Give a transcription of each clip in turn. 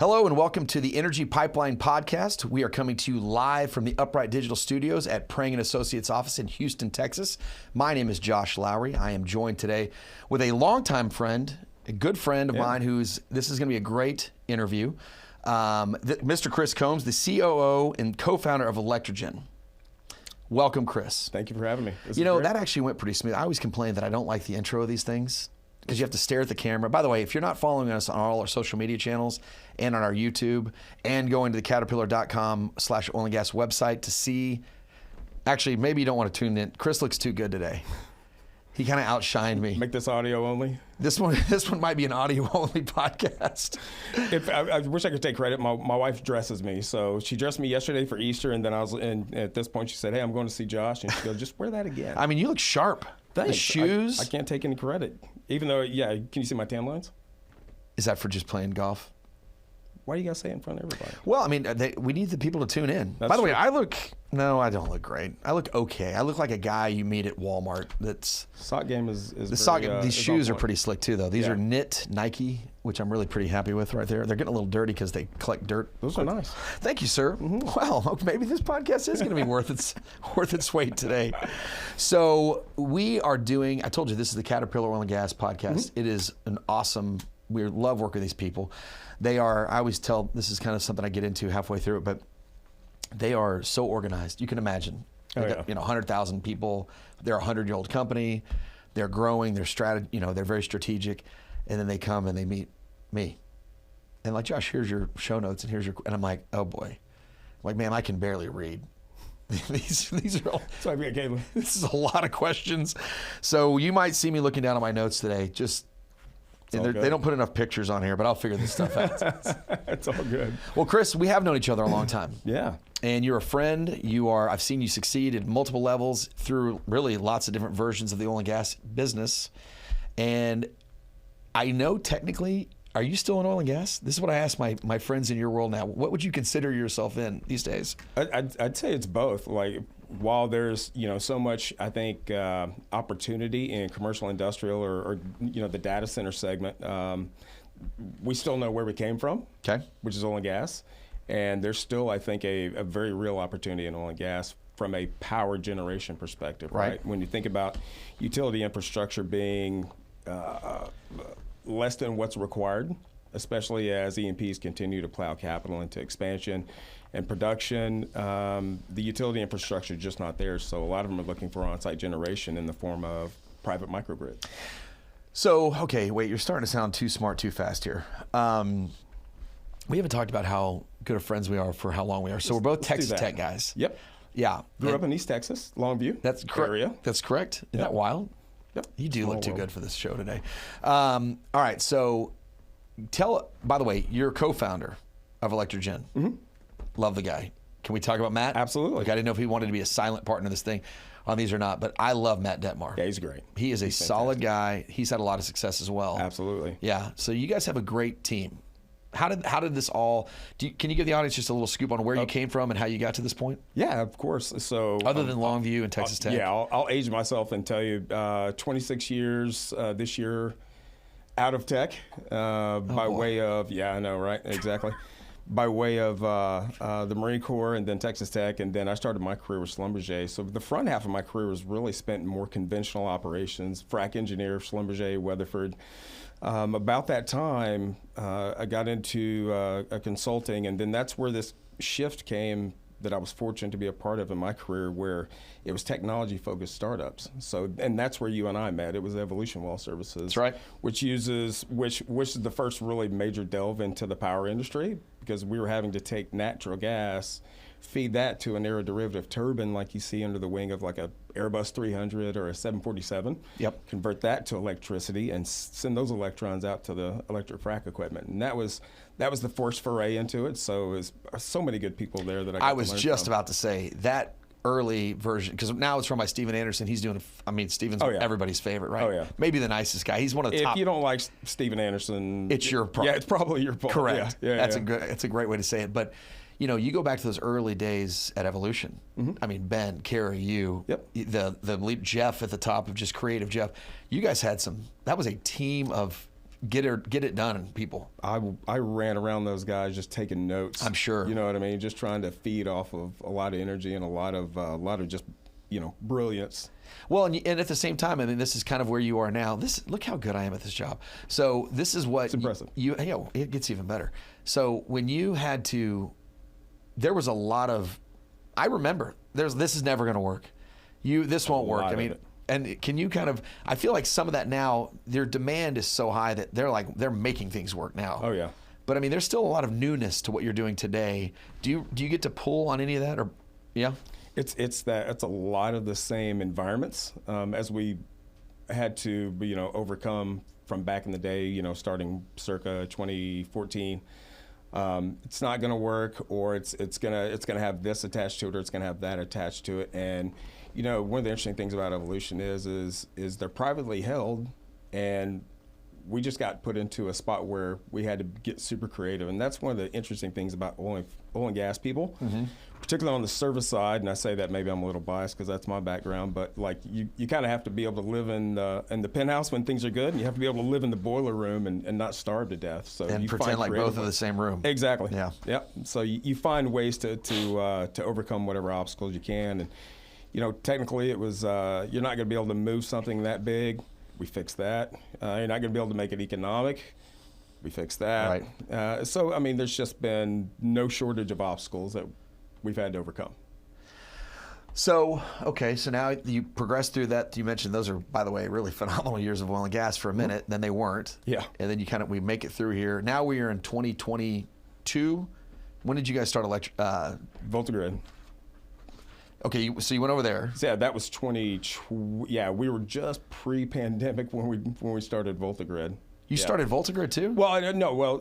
Hello and welcome to the Energy Pipeline Podcast. We are coming to you live from the Upright Digital Studios at Prang & Associates office in Houston, Texas. My name is Josh Lowry. I am joined today with a longtime friend, a good friend of mine this is going to be a great interview. Mr. Chris Combs, the COO and co-founder of Electrogen. Welcome, Chris. Thank you for having me. That actually went pretty smooth. I always complain that I don't like the intro of these things because you have to stare at the camera. By the way, if you're not following us on all our social media channels and on our YouTube and going to the caterpillar.com/oil and gas website to see, actually, maybe you don't want to tune in. Chris looks too good today. He kind of outshined me. Make this audio only? This one might be an audio only podcast. I wish I could take credit. My wife dresses me. So she dressed me yesterday for Easter, and then at this point she said, hey, I'm going to see Josh. And she goes, just wear that again. I mean, you look sharp. Thanks. The shoes. I can't take any credit. Even though, can you see my tan lines? Is that for just playing golf? Why do you got to say it in front of everybody? Well, I mean, we need the people to tune in. That's By the way, true. I don't look great. I look okay. I look like a guy you meet at Walmart. Sock game is these shoes are pretty slick too, though. These are knit Nike, which I'm really pretty happy with right there. They're getting a little dirty because they collect dirt. Those are nice. Thank you, sir. Mm-hmm. Well, maybe this podcast is going to be worth its weight today. So we are doing, I told you, this is the Caterpillar Oil and Gas podcast. Mm-hmm. It is an awesome, we love working with these people. They are, I always tell, this is kind of something I get into halfway through it, but they are so organized. You can imagine, 100,000 people. They're a 100-year-old company. They're growing. They're very strategic. And then they come and they meet me. And like, Josh, here's your show notes, and and I'm like, oh boy. I'm like, man, I can barely read. These are all, this is a lot of questions. So you might see me looking down at my notes today. They don't put enough pictures on here, but I'll figure this stuff out. It's all good. Well, Chris, we have known each other a long time. Yeah. And you're a friend. I've seen you succeed at multiple levels through really lots of different versions of the oil and gas business. And I know technically, are you still in oil and gas? This is what I ask my friends in your world now. What would you consider yourself in these days? I'd say it's both. Like, while there's so much, I think, opportunity in commercial industrial or the data center segment, we still know where we came from, which is oil and gas. And there's still, I think, a very real opportunity in oil and gas from a power generation perspective, right? When you think about utility infrastructure being less than what's required, especially as E&Ps continue to plow capital into expansion and production, the utility infrastructure is just not there. So a lot of them are looking for on-site generation in the form of private microgrids. So, okay, wait, you're starting to sound too smart too fast here. We haven't talked about how good of friends we are for how long we are. So we're both Texas Tech guys. Yep. Yeah. Grew up in East Texas, Longview. That's correct. Area. That's correct. Isn't that wild? Yep. You do look too good for this show today. All right, so by the way, you're co-founder of Electrogen. Mm-hmm. Love the guy. Can we talk about Matt? Absolutely. Like, I didn't know if he wanted to be a silent partner in this thing on these or not, but I love Matt Detmar. Yeah, he's great. He is a solid guy. He's had a lot of success as well. Absolutely. Yeah, so you guys have a great team. How did this all, can you give the audience just a little scoop on where you came from and how you got to this point? Yeah, of course. So other than Longview and Texas Tech? Yeah, I'll age myself and tell you 26 years this year out of tech by way of, I know, right? Exactly. By way of the Marine Corps and then Texas Tech, and then I started my career with Schlumberger. So the front half of my career was really spent in more conventional operations, frac engineer, Schlumberger, Weatherford. About that time, I got into consulting, and then that's where this shift came that I was fortunate to be a part of in my career, where it was technology-focused startups. So, and that's where you and I met. It was Evolution Well Services. That's right. Which is the first really major delve into the power industry, because we were having to take natural gas, feed that to an aeroderivative turbine like you see under the wing of like a Airbus 300 or a 747. Yep. Convert that to electricity and send those electrons out to the electric frac equipment. And that was the first foray into it. So it was so many good people there that I was just about to say that early version, because now it's run by Steven Anderson. He's doing, Steven's everybody's favorite, right? Oh, yeah. Maybe the nicest guy. He's one of the top. If you don't like Steven Anderson, it's your problem. Yeah, it's probably your fault. Correct. Yeah, that's a great way to say it. But you go back to those early days at Evolution. Mm-hmm. Ben, Carrie, you, the lead Jeff at the top of just creative Jeff. You guys had that was a team of get it done, people. I ran around those guys just taking notes. I'm sure. You know what I mean? Just trying to feed off of a lot of energy and a lot of just brilliance. Well, and at the same time, I mean, this is kind of where you are now. Look how good I am at this job. So this is what it's impressive. It gets even better. So when you had to, there was a lot of, I remember this is never going to work. This won't work. I mean, and can you kind of, I feel like some of that now, their demand is so high that they're making things work now. Oh yeah. But I mean, there's still a lot of newness to what you're doing today. Do you get to pull on any of that, or yeah? It's a lot of the same environments as we had to overcome from back in the day, starting circa 2014. It's not going to work, or it's going to have this attached to it, or it's going to have that attached to it. And one of the interesting things about Evolution is they're privately held, and we just got put into a spot where we had to get super creative. And that's one of the interesting things about oil and gas people, particularly on the service side. And I say that maybe I'm a little biased because that's my background, but like you kind of have to be able to live in the penthouse when things are good, and you have to be able to live in the boiler room and not starve to death. So and you pretend like both in the same room. Exactly. Yeah. Yep. So you find ways to overcome whatever obstacles you can. And technically it was you're not going to be able to move something that big. We fixed that. You're not going to be able to make it economic. We fixed that. Right. So I mean, there's just been no shortage of obstacles that we've had to overcome. So, okay, so now you progress through that. You mentioned those are, by the way, really phenomenal years of oil and gas for a minute. Then they weren't. Yeah. And then we make it through here. Now we are in 2022. When did you guys start Volta Grid. Okay, so you went over there. So yeah, that was yeah, we were just pre-pandemic when we started Volta Grid. You started Volta Grid too? Well, no. Well,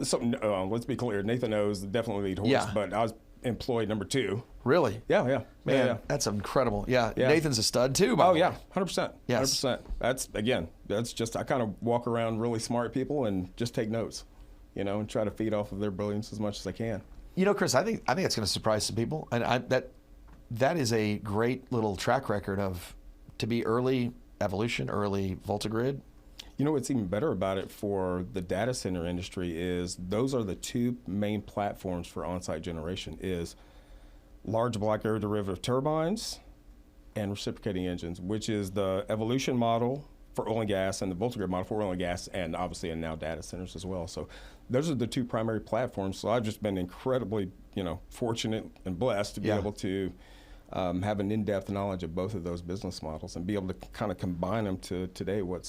let's be clear. Nathan knows definitely lead horse, but I was employee number 2. Really? Yeah. Man, yeah. that's incredible. Yeah. Nathan's a stud too, by the way. Yeah, 100%. Yes. 100%. That's just, I kind of walk around really smart people and just take notes, and try to feed off of their brilliance as much as I can. Chris, I think it's going to surprise some people, and that is a great little track record to be early Evolution, early Volta Grid. What's even better about it for the data center industry is those are the 2 main platforms for on-site generation is large block aeroderivative turbines and reciprocating engines, which is the Evolution model for oil and gas and the Volta Grid model for oil and gas, and obviously and now data centers as well. So those are the 2 primary platforms. So I've just been incredibly, fortunate and blessed to be able to have an in-depth knowledge of both of those business models and be able to kind of combine them to today what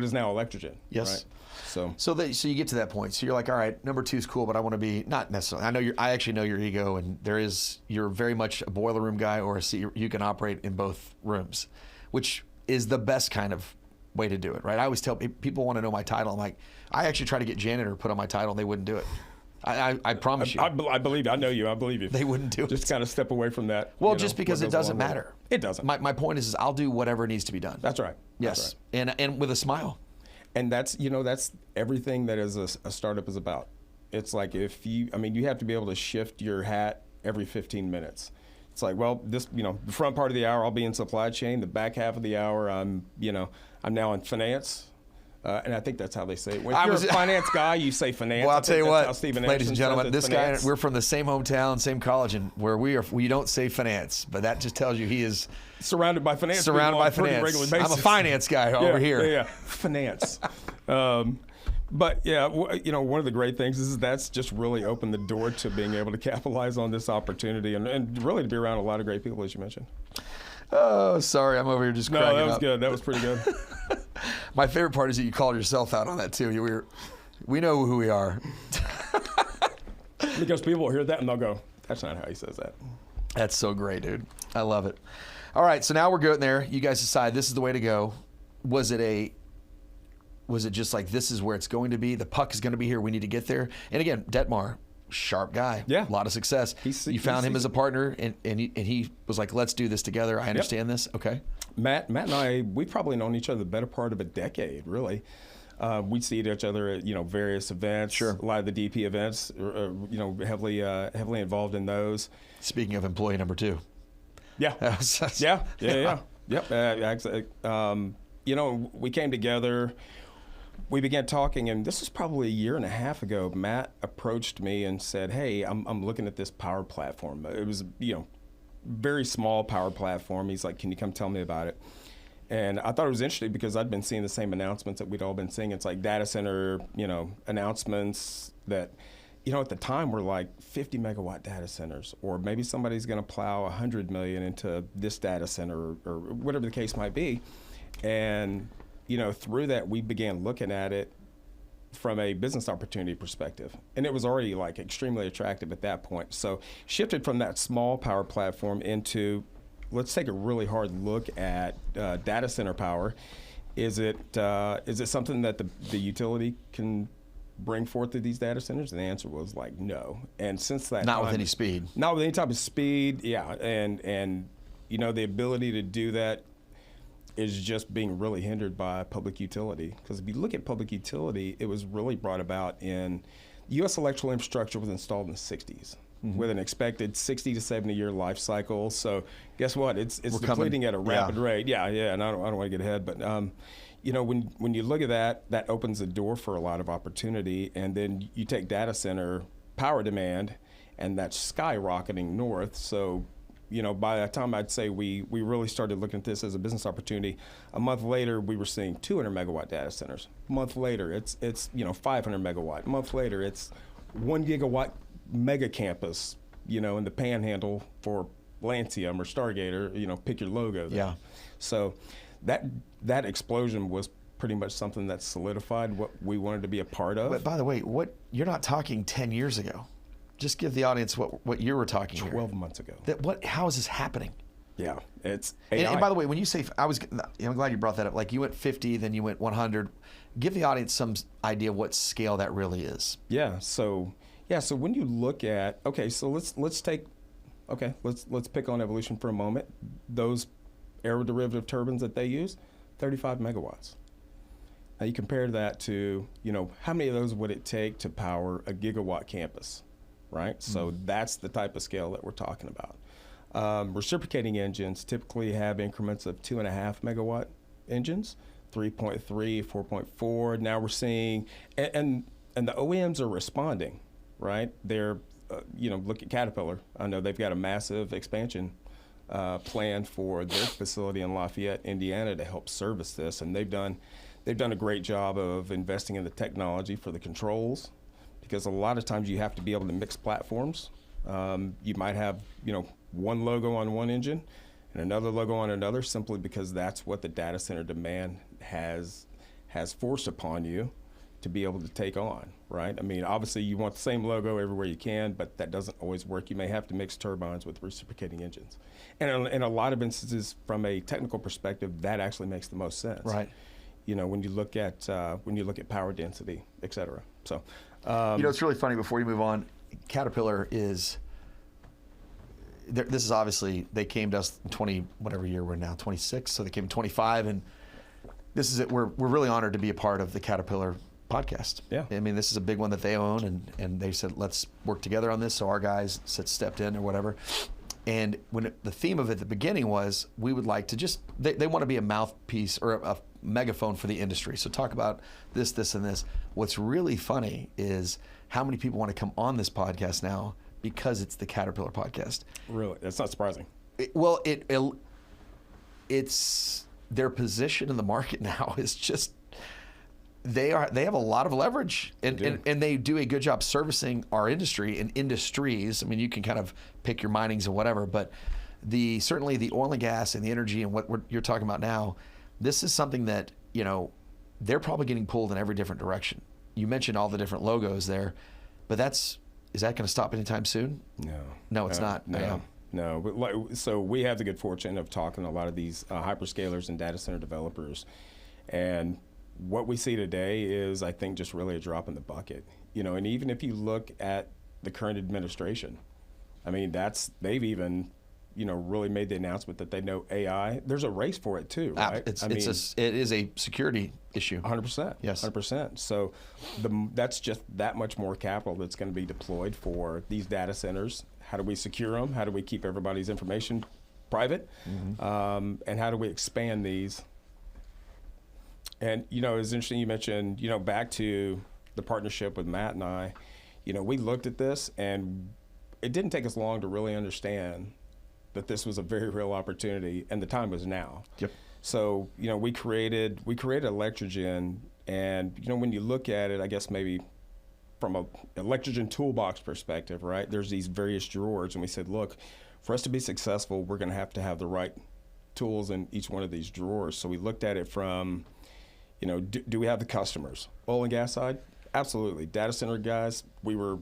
is now electrogen. Yes. Right? So you get to that point. So you're like, all right, number 2 is cool, but I want to be not necessarily. I actually know your ego, and you're very much a boiler room guy, or you can operate in both rooms, which is the best kind of way to do it, right? I always tell people want to know my title. I'm like, I actually try to get janitor put on my title, and they wouldn't do it. I promise you. I believe you. I know you. I believe you. They wouldn't do it. Just kind of step away from that. Well, just because it doesn't matter. It doesn't. My point is I'll do whatever needs to be done. That's right. Yes. That's right. And with a smile. And that's everything that is a startup is about. It's like you have to be able to shift your hat every 15 minutes. It's like, well, the front part of the hour I'll be in supply chain. The back half of the hour I'm now in finance. And I think that's how they say it. When you're a finance guy, you say finance. Well, I'll tell you what, ladies and gentlemen, this finance. guy, we're from the same hometown, same college, and where we don't say finance, but that just tells you he is surrounded by finance. Surrounded by finance. Regular basis. I'm a finance guy over here. Yeah, finance. But yeah, one of the great things is that's just really opened the door to being able to capitalize on this opportunity and really to be around a lot of great people, as you mentioned. Oh, sorry, I'm over here just cracking up. No, that was good. That was pretty good. My favorite part is that you called yourself out on that too. We know who we are. Because people will hear that and they'll go, that's not how he says that. That's so great, dude. I love it. All right, so now we're going there. You guys decide this is the way to go. Was it just like this is where it's going to be? The puck is going to be here. We need to get there. And again, Detmar, sharp guy. Yeah. A lot of success. You found him as a partner, and he was like, let's do this together. I understand this. Okay. Matt and I, we've probably known each other the better part of a decade, really. We'd see each other at various events. Sure. A lot of the DP events, heavily involved in those. Speaking of employee number 2. Yeah. Yep. We came together. we began talking, and this was probably a year and a half ago. Matt approached me and said, "Hey, I'm looking at this power platform." It was, very small power platform. He's like, "Can you come tell me about it?" And I thought it was interesting because I'd been seeing the same announcements that we'd all been seeing. It's like data center, announcements that, at the time were like 50 megawatt data centers, or maybe somebody's going to plow 100 million into this data center, or whatever the case might be. And through that, we began looking at it from a business opportunity perspective. And it was already like extremely attractive at that point. So shifted from that small power platform into, let's take a really hard look at data center power. Is it something that the utility can bring forth to these data centers? And the answer was like, no. And since that Not with any speed. Not with any type of speed, yeah. And the ability to do that is just being really hindered by public utility. Because if you look at public utility, it was really brought about in U.S. electrical infrastructure was installed in the 60s with an expected 60 to 70 year life cycle. So guess what? It's depleting at a rapid rate. Yeah, and I don't want to get ahead, but when you look at that opens the door for a lot of opportunity. And then you take data center power demand, and that's skyrocketing north. So by the time I'd say we really started looking at this as a business opportunity, a month later we were seeing 200 megawatt data centers. A month later it's 500 megawatt. A month later it's 1 gigawatt mega campus, in the Panhandle for Lancium or Stargator. Pick your logo there. Yeah. So that explosion was pretty much something that solidified what we wanted to be a part of. But by the way, you're not talking 10 years ago. Just give the audience what you were talking 12 months ago. How is this happening? Yeah, it's AI. And by the way, when you say, I'm glad you brought that up. Like you went 50, then you went 100. Give the audience some idea what scale that really is. Yeah. So when you look at, so let's pick on Evolution for a moment. Those aeroderivative turbines that they use, 35 megawatts. Now you compare that to, how many of those would it take to power a gigawatt campus? Right? So that's the type of scale that we're talking about. Reciprocating engines typically have increments of 2.5 megawatt engines, 3.3, 4.4. Now we're seeing, and the OEMs are responding, right? They're, look at Caterpillar. I know they've got a massive expansion plan for their facility in Lafayette, Indiana, to help service this, and they've done a great job of investing in the technology for the controls. Because a lot of times you have to be able to mix platforms. You might have, one logo on one engine and another logo on another, simply because that's what the data center demand has forced upon you to be able to take on, right? I mean, obviously you want the same logo everywhere you can, but that doesn't always work. You may have to mix turbines with reciprocating engines. And in a lot of instances, from a technical perspective, that actually makes the most sense. Right. When you look at power density, et cetera. So. It's really funny, before you move on, Caterpillar is, this is obviously, they came to us in 20, whatever year we're now, 26, so they came in 25, and this is it. We're really honored to be a part of the Caterpillar podcast. Yeah. I mean, this is a big one that they own, and they said, let's work together on this, so our guys stepped in or whatever. And the theme of it at the beginning was, we would like to they want to be a mouthpiece or a megaphone for the industry. So talk about this, and this. What's really funny is how many people want to come on this podcast now because it's the Caterpillar podcast. Really? That's not surprising. It's their position in the market now is just, they have a lot of leverage, and they do a good job servicing our industry and industries. I mean, you can kind of pick your minings and whatever, but certainly the oil and gas and the energy and what you're talking about now, this is something that, they're probably getting pulled in every different direction. You mentioned all the different logos there, but is that going to stop anytime soon? No, it's not. No. But so we have the good fortune of talking to a lot of these hyperscalers and data center developers, and what we see today is, I think, just really a drop in the bucket. And even if you look at the current administration, I mean, they've even, really made the announcement that they know AI. There's a race for it too, right? It is a security issue. 100%. Yes. 100%. So that's just that much more capital that's going to be deployed for these data centers. How do we secure them? How do we keep everybody's information private? And how do we expand these And, it's interesting you mentioned, back to the partnership with Matt and I, we looked at this and it didn't take us long to really understand that this was a very real opportunity and the time was now. Yep. So, we created Electrogen, and, when you look at it, I guess maybe from a Electrogen toolbox perspective, right, there's these various drawers, and we said, look, for us to be successful, we're going to have the right tools in each one of these drawers. So we looked at it from, do we have the customers? Oil and gas side? Absolutely. Data center guys, we were,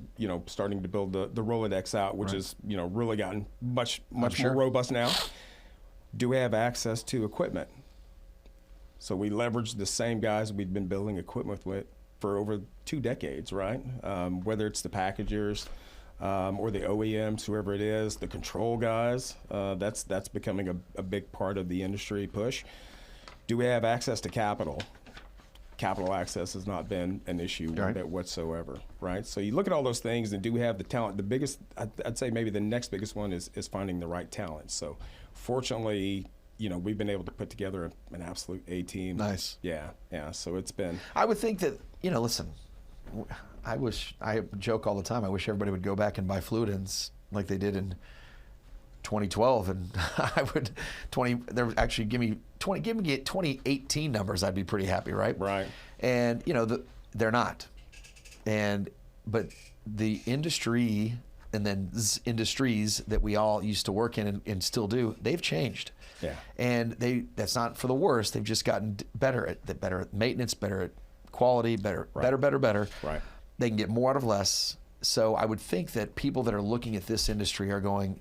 starting to build the Rolodex out, which is, really gotten much more robust now. Do we have access to equipment? So we leveraged the same guys we've been building equipment with for over 2 decades, right? Whether it's the packagers or the OEMs, whoever it is, the control guys, that's becoming a big part of the industry push. Do we have access to capital? Capital access has not been an issue one bit whatsoever, right? So you look at all those things, and do we have the talent? The biggest, I'd say maybe the next biggest one is finding the right talent. So fortunately, we've been able to put together an absolute A team. Nice. Yeah. So it's been. I would think that, listen, I joke all the time, I wish everybody would go back and buy fluid ends like they did in 2012, and there would actually give me 2018 numbers, I'd be pretty happy, right? Right. And they're not. But the industry and then industries that we all used to work in and still do, they've changed. Yeah. And that's not for the worse. They've just gotten better at maintenance, better at quality, better. Right. They can get more out of less. So I would think that people that are looking at this industry are going,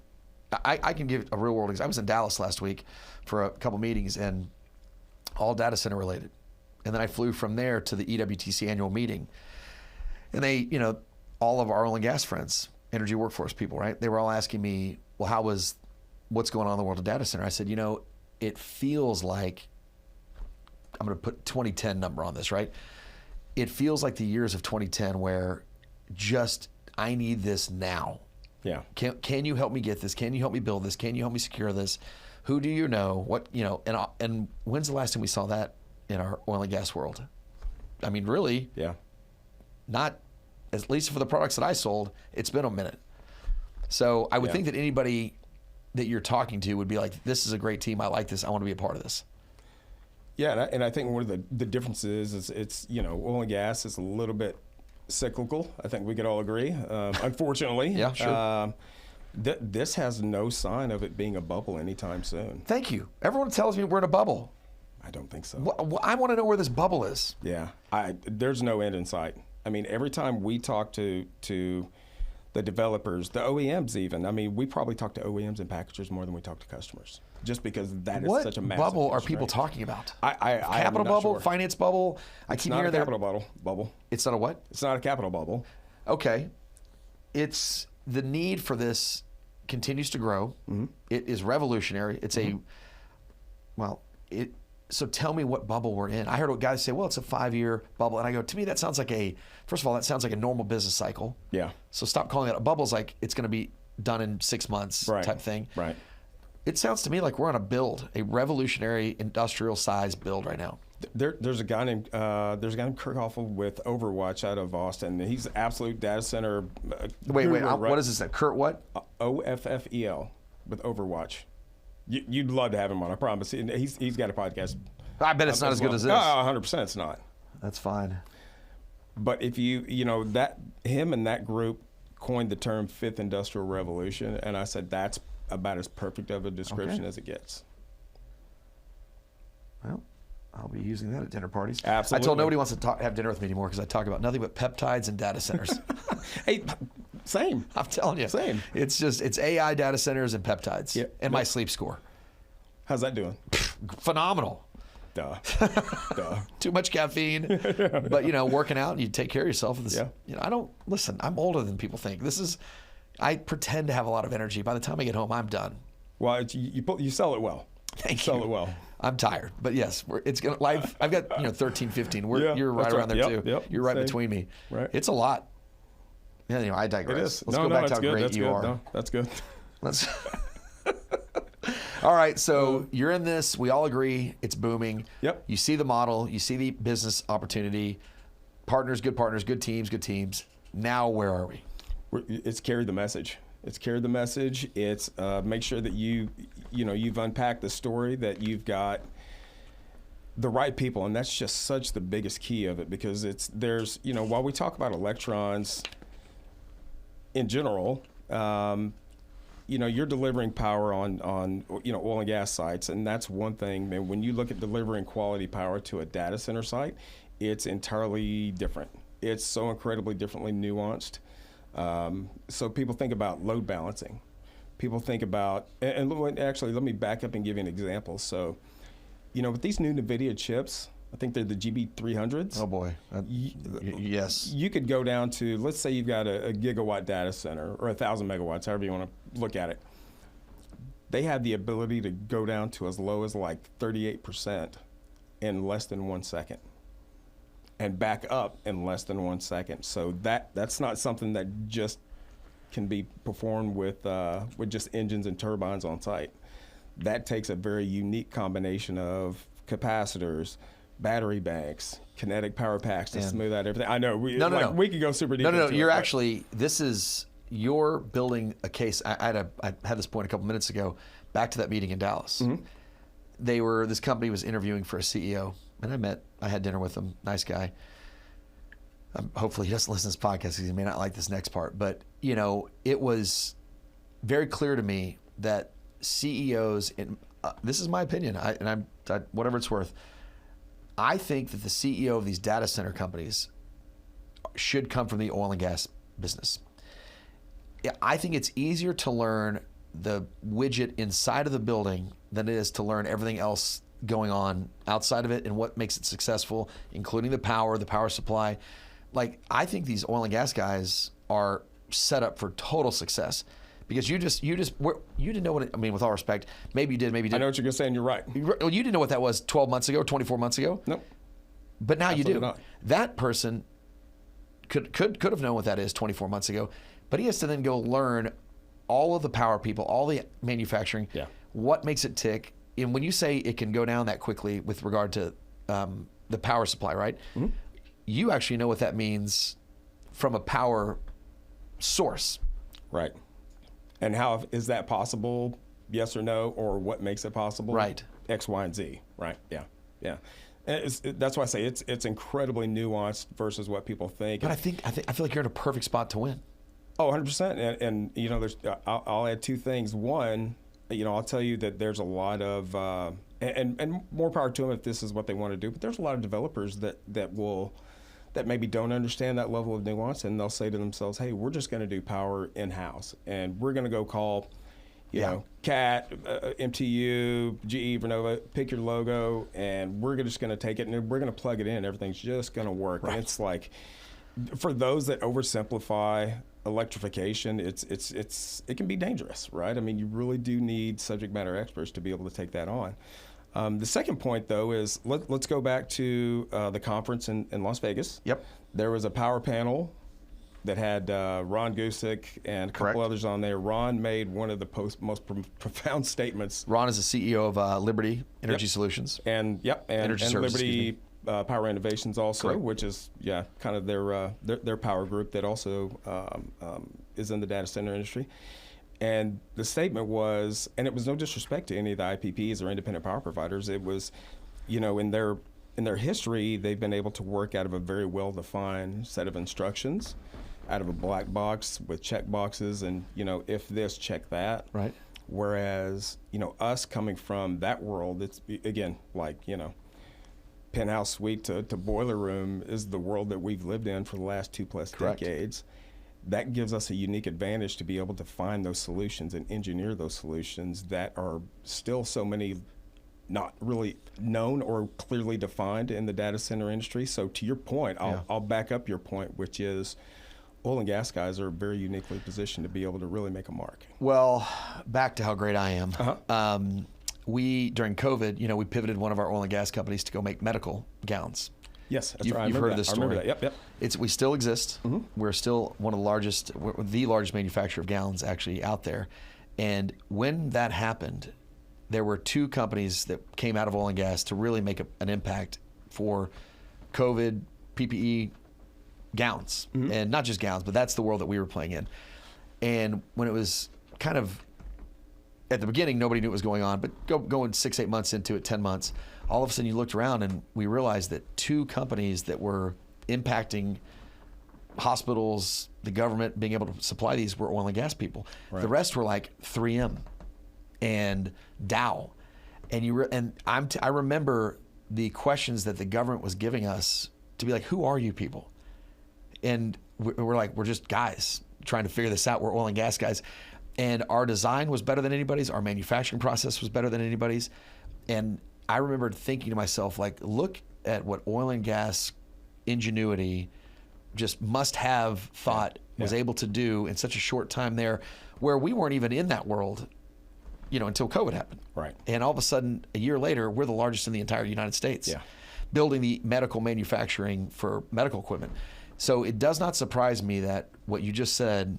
I can give a real world example. I was in Dallas last week for a couple meetings, and all data center related. And then I flew from there to the EWTC annual meeting. And they, all of our oil and gas friends, energy workforce people, right? They were all asking me, well, what's going on in the world of data center? I said, it feels like, I'm going to put 2010 number on this, right? It feels like the years of 2010 where I need this now. Yeah. Can you help me get this? Can you help me build this? Can you help me secure this? Who do you know? What, and when's the last time we saw that in our oil and gas world? I mean, really? Yeah. Not, at least for the products that I sold, it's been a minute. So I would think that anybody that you're talking to would be like, this is a great team. I like this. I want to be a part of this. Yeah, and I think one of the differences is it's, oil and gas is a little bit cyclical. I think we could all agree. Unfortunately. Yeah, sure. This has no sign of it being a bubble anytime soon. Thank you. Everyone tells me we're in a bubble. I don't think so. Well, I want to know where this bubble is. Yeah, there's no end in sight. I mean, every time we talk to the developers, the OEMs even, I mean, we probably talk to OEMs and packagers more than we talk to customers, just because that is such a massive bubble constraint. are people talking about? Capital bubble, sure. finance bubble. I keep hearing It's not a capital bubble. It's not a what? It's not a capital bubble. Okay. It's the need for this continues to grow. Mm-hmm. It is revolutionary. It's so tell me what bubble we're in. I heard guys say, well, it's a 5-year bubble. And I go, to me, that sounds like first of all, that sounds like a normal business cycle. Yeah. So stop calling it a bubble. It's like it's going to be done in 6 months type thing. Right. It sounds to me like we're on a revolutionary industrial size build right now. There's a guy named Kurt Hoffel with Overwatch out of Austin. He's absolute data center. Wait, what is this? Kurt what? OFFEL with Overwatch. You'd love to have him on, I promise. He's got a podcast. I bet it's not as good as this. No, 100% it's not. That's fine. But if him and that group coined the term Fifth Industrial Revolution, and I said that's about as perfect of a description as it gets. Well, I'll be using that at dinner parties. Absolutely. I told nobody wants to have dinner with me anymore because I talk about nothing but peptides and data centers. Hey, same. I'm telling you. Same. It's AI data centers and peptides and my sleep score. How's that doing? Phenomenal. Duh. Too much caffeine, but working out and you take care of yourself. I'm older than people think. I pretend to have a lot of energy. By the time I get home, I'm done. Well, you sell it well. Thank you. Sell it well. I'm tired, but yes, it's gonna life. I've got 13, 15. You're right around there too. Yep, you're right same. between me. Right. It's a lot. Yeah, I digress. It is. Let's go back to how great you are. No, that's good. Let's. All right, so you're in this. We all agree it's booming. Yep. You see the model. You see the business opportunity. Partners, good teams. Now where are we? It's carried the message. It's carried the message. It's make sure that you've unpacked the story, that you've got the right people, and that's just such the biggest key of it, because there's while we talk about electrons in general, you're delivering power on oil and gas sites, and that's one thing. Man, when you look at delivering quality power to a data center site, it's entirely different. It's so incredibly differently nuanced. So people think about load balancing. People think about, and actually, let me back up and give you an example. So, with these new NVIDIA chips, I think they're the GB300s. Oh boy, yes. You could go down to, let's say you've got a gigawatt data center, or 1,000 megawatts, however you want to look at it. They have the ability to go down to as low as like 38% in less than 1 second, and back up in less than 1 second. So that's not something that just can be performed with just engines and turbines on site. That takes a very unique combination of capacitors, battery banks, kinetic power packs to smooth out everything. I know we could go super deep. No. You're building a case. I had this point a couple minutes ago. Back to that meeting in Dallas. Mm-hmm. This company was interviewing for a CEO, and I had dinner with him. Nice guy. Hopefully he doesn't listen to this podcast because he may not like this next part. But it was very clear to me that CEOs, this is my opinion, whatever it's worth, I think that the CEO of these data center companies should come from the oil and gas business. I think it's easier to learn the widget inside of the building than it is to learn everything else going on outside of it and what makes it successful, including the power supply. Like, I think these oil and gas guys are set up for total success. Because you didn't know what it, I mean, with all respect, maybe you did, maybe you didn't. I know what you're saying, you're right. Well, you didn't know what that was 12 months ago, 24 months ago? Nope. But now Absolutely you do. Not. That person could have known what that is 24 months ago, but he has to then go learn all of the power people, all the manufacturing, what makes it tick. And when you say it can go down that quickly with regard to the power supply, right? Mm-hmm. You actually know what that means from a power source. Right. And how is that possible? Yes or no, or what makes it possible? Right. X, Y, and Z. Right. Yeah. And that's why I say it's incredibly nuanced versus what people think. But I feel like you're in a perfect spot to win. Oh, 100%. And there's I'll add two things. One, I'll tell you that there's a lot of and more power to them if this is what they want to do. But there's a lot of developers that maybe don't understand that level of nuance, and they'll say to themselves, hey, we're just going to do power in-house, and we're going to go call, CAT, MTU, GE, Vernova, pick your logo, and we're just going to take it, and we're going to plug it in. Everything's just going to work. Right. And it's like, for those that oversimplify electrification, it can be dangerous, right? I mean, you really do need subject matter experts to be able to take that on. The second point, though, is let's go back to the conference in Las Vegas. Yep. There was a power panel that had Ron Gusick and a couple others on there. Ron made one of the most profound statements. Ron is the CEO of Liberty Energy Solutions. And Liberty Power Innovations also, which is kind of their power group that also is in the data center industry. And the statement was, and it was no disrespect to any of the IPPs or independent power providers. It was, in their history, they've been able to work out of a very well-defined set of instructions, out of a black box with check boxes, and if this, check that. Right. Whereas us coming from that world, it's again like penthouse suite to boiler room is the world that we've lived in for the last 2+ decades. That gives us a unique advantage to be able to find those solutions and engineer those solutions that are still so many not really known or clearly defined in the data center industry. So to your point, I'll back up your point, which is oil and gas guys are very uniquely positioned to be able to really make a mark. Well, back to how great I am. Uh-huh. We, during COVID, we pivoted one of our oil and gas companies to go make medical gowns. Yes, that's right. You've heard of this story. I remember that. Yep. We still exist. Mm-hmm. We're still we're the largest manufacturer of gowns actually out there. And when that happened, there were two companies that came out of oil and gas to really make an impact for COVID, PPE, gowns. And not just gowns, but that's the world that we were playing in. And when it was kind of, at the beginning, nobody knew what was going on, but going 6-8 months into it, 10 months, all of a sudden you looked around and we realized that two companies that were impacting hospitals, the government being able to supply these were oil and gas people. Right. The rest were like 3M and Dow. And I remember the questions that the government was giving us to be like, who are you people? And we're like, we're just guys trying to figure this out. We're oil and gas guys. And our design was better than anybody's. Our manufacturing process was better than anybody's. And I remember thinking to myself, like, look at what oil and gas ingenuity, just must-have thought was able to do in such a short time there, where we weren't even in that world, until COVID happened. Right. And all of a sudden, a year later, we're the largest in the entire United States, building the medical manufacturing for medical equipment. So it does not surprise me that what you just said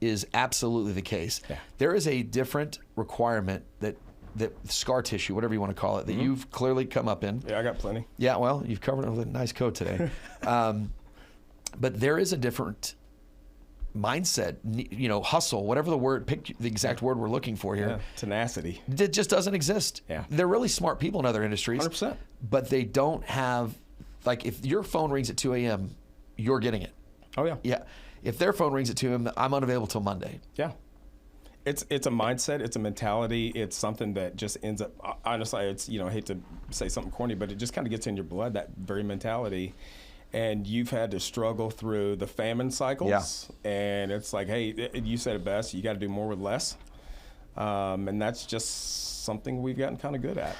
is absolutely the case. Yeah. There is a different requirement that scar tissue, whatever you want to call it, that you've clearly come up in. Yeah, I got plenty. Yeah, well, you've covered it with a nice coat today. But there is a different mindset, hustle, whatever the word, pick the exact word we're looking for here. Yeah, tenacity. It just doesn't exist. Yeah. They're really smart people in other industries. 100%. But they don't have, like, if your phone rings at 2 a.m., you're getting it. Oh, yeah. Yeah. If their phone rings at 2 a.m., I'm unavailable till Monday. Yeah. It's a mindset, it's a mentality, it's something that just ends up, honestly, it's, I hate to say something corny, but it just kind of gets in your blood, that very mentality. And you've had to struggle through the famine cycles. Yeah. And it's like, hey, you said it best, you got to do more with less. And that's just something we've gotten kind of good at.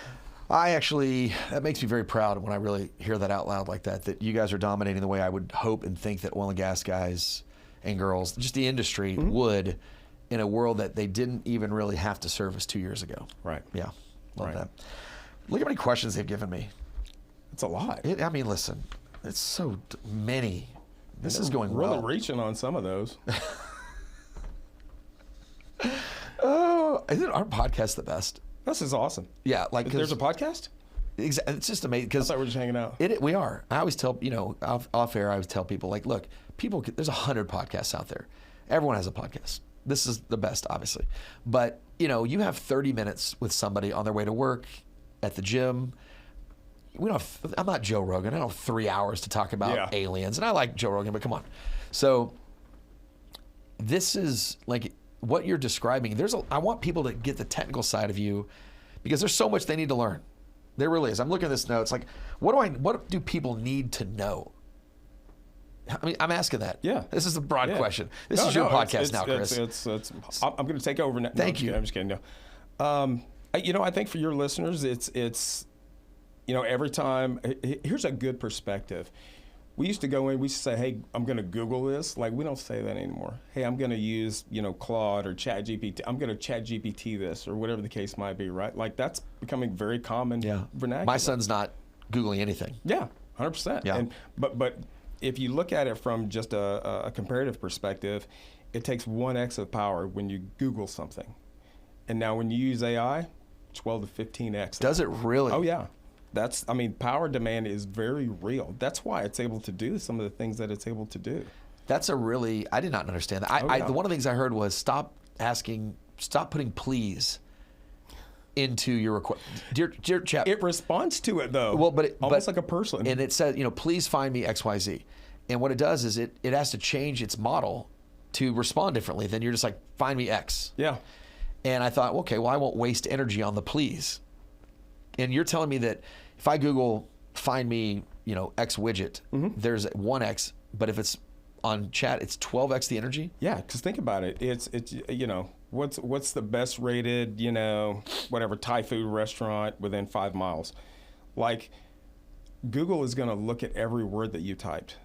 That makes me very proud when I really hear that out loud like that you guys are dominating the way I would hope and think that oil and gas guys and girls, just the industry, would, in a world that they didn't even really have to service 2 years ago. Right. Yeah. Love that. Look how many questions they've given me. It's a lot. Listen, it's so many. This is going really well. Reaching on some of those. Oh, isn't our podcast the best? This is awesome. Yeah, there's a podcast? It's just amazing. I thought we were just hanging out. We are. I always tell, off air, I always tell people, like, look, there's 100 podcasts out there. Everyone has a podcast. This is the best, obviously. But, you have 30 minutes with somebody on their way to work, at the gym. I'm not Joe Rogan. I don't have 3 hours to talk about aliens. And I like Joe Rogan, but come on. So this is like what you're describing. I want people to get the technical side of you, because there's so much they need to learn. There really is. I'm looking at this note. It's like, what do people need to know? I mean, I'm asking that. Yeah. This is a broad question. This is your podcast now, Chris. I'm going to take over now. Thank you. I'm just kidding. No. I think for your listeners, it's every time, here's a good perspective. We used to go in, we used to say, hey, I'm going to Google this. Like, we don't say that anymore. Hey, I'm going to use, Claude or ChatGPT. I'm going to ChatGPT this, or whatever the case might be, right? Like, that's becoming very common vernacular. My son's not Googling anything. Yeah, 100%. Yeah. But if you look at it from just a comparative perspective, it takes 1x of power when you Google something. And now when you use AI, 12 to 15x. Does it really? Oh, yeah. Power demand is very real. That's why it's able to do some of the things that it's able to do. I did not understand that. One of the things I heard was stop putting please into your request. Dear chap. It responds to it, though. Well, but almost like a person. And it says, please find me XYZ. And what it does is it has to change its model to respond differently. Then you're just like, find me X. Yeah. And I thought, okay, well, I won't waste energy on the please. And you're telling me that if I Google find me, X widget, there's 1X, but if it's on chat, it's 12X the energy? Yeah, because think about it. It's what's the best rated, whatever Thai food restaurant within 5 miles? Like, Google is going to look at every word that you typed,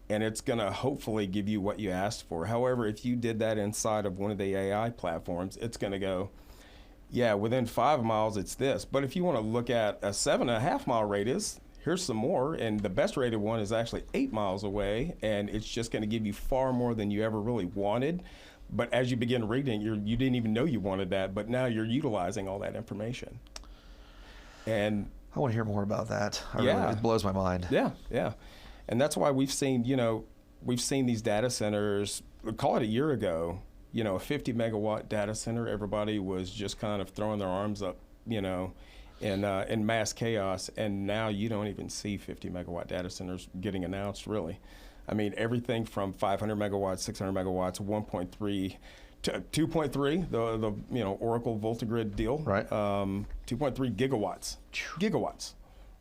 and it's going to hopefully give you what you asked for. However, if you did that inside of one of the AI platforms, it's going to go, yeah, within 5 miles, it's this. But if you want to look at a 7.5 mile radius, here's some more. And the best rated one is actually 8 miles away. And it's just going to give you far more than you ever really wanted. But as you begin reading, you didn't even know you wanted that, but now you're utilizing all that information. And I want to hear more about that. It blows my mind. Yeah, yeah. And that's why we've seen these data centers, call it a year ago, a 50 megawatt data center, everybody was just kind of throwing their arms up, in mass chaos. And now you don't even see 50 megawatt data centers getting announced, really. I mean, everything from 500 megawatts, 600 megawatts, 1.3 to 2.3, the Oracle Volta Grid deal, right? 2.3 gigawatts,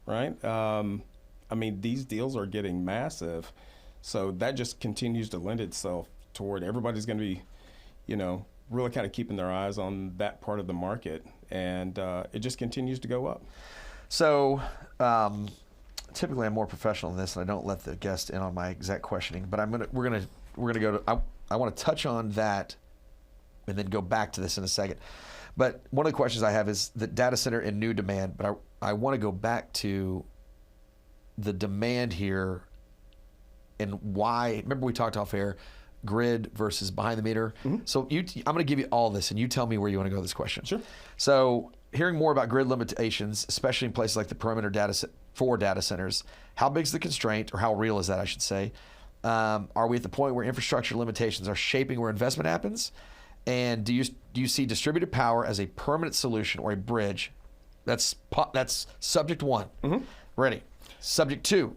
right? I mean, these deals are getting massive, so that just continues to lend itself toward everybody's going to be, really kind of keeping their eyes on that part of the market, and it just continues to go up. So. Typically, I'm more professional than this, and I don't let the guest in on my exact questioning. But we're gonna go to. I want to touch on that, and then go back to this in a second. But one of the questions I have is the data center and new demand. But I want to go back to the demand here, and why. Remember we talked off air, grid versus behind the meter. Mm-hmm. So I'm going to give you all this, and you tell me where you want to go with this question. Sure. So hearing more about grid limitations, especially in places like the perimeter for data centers, how big is the constraint, or how real is that, I should say? Are we at the point where infrastructure limitations are shaping where investment happens? And do you see distributed power as a permanent solution or a bridge? That's subject one. Mm-hmm. Ready. Subject two.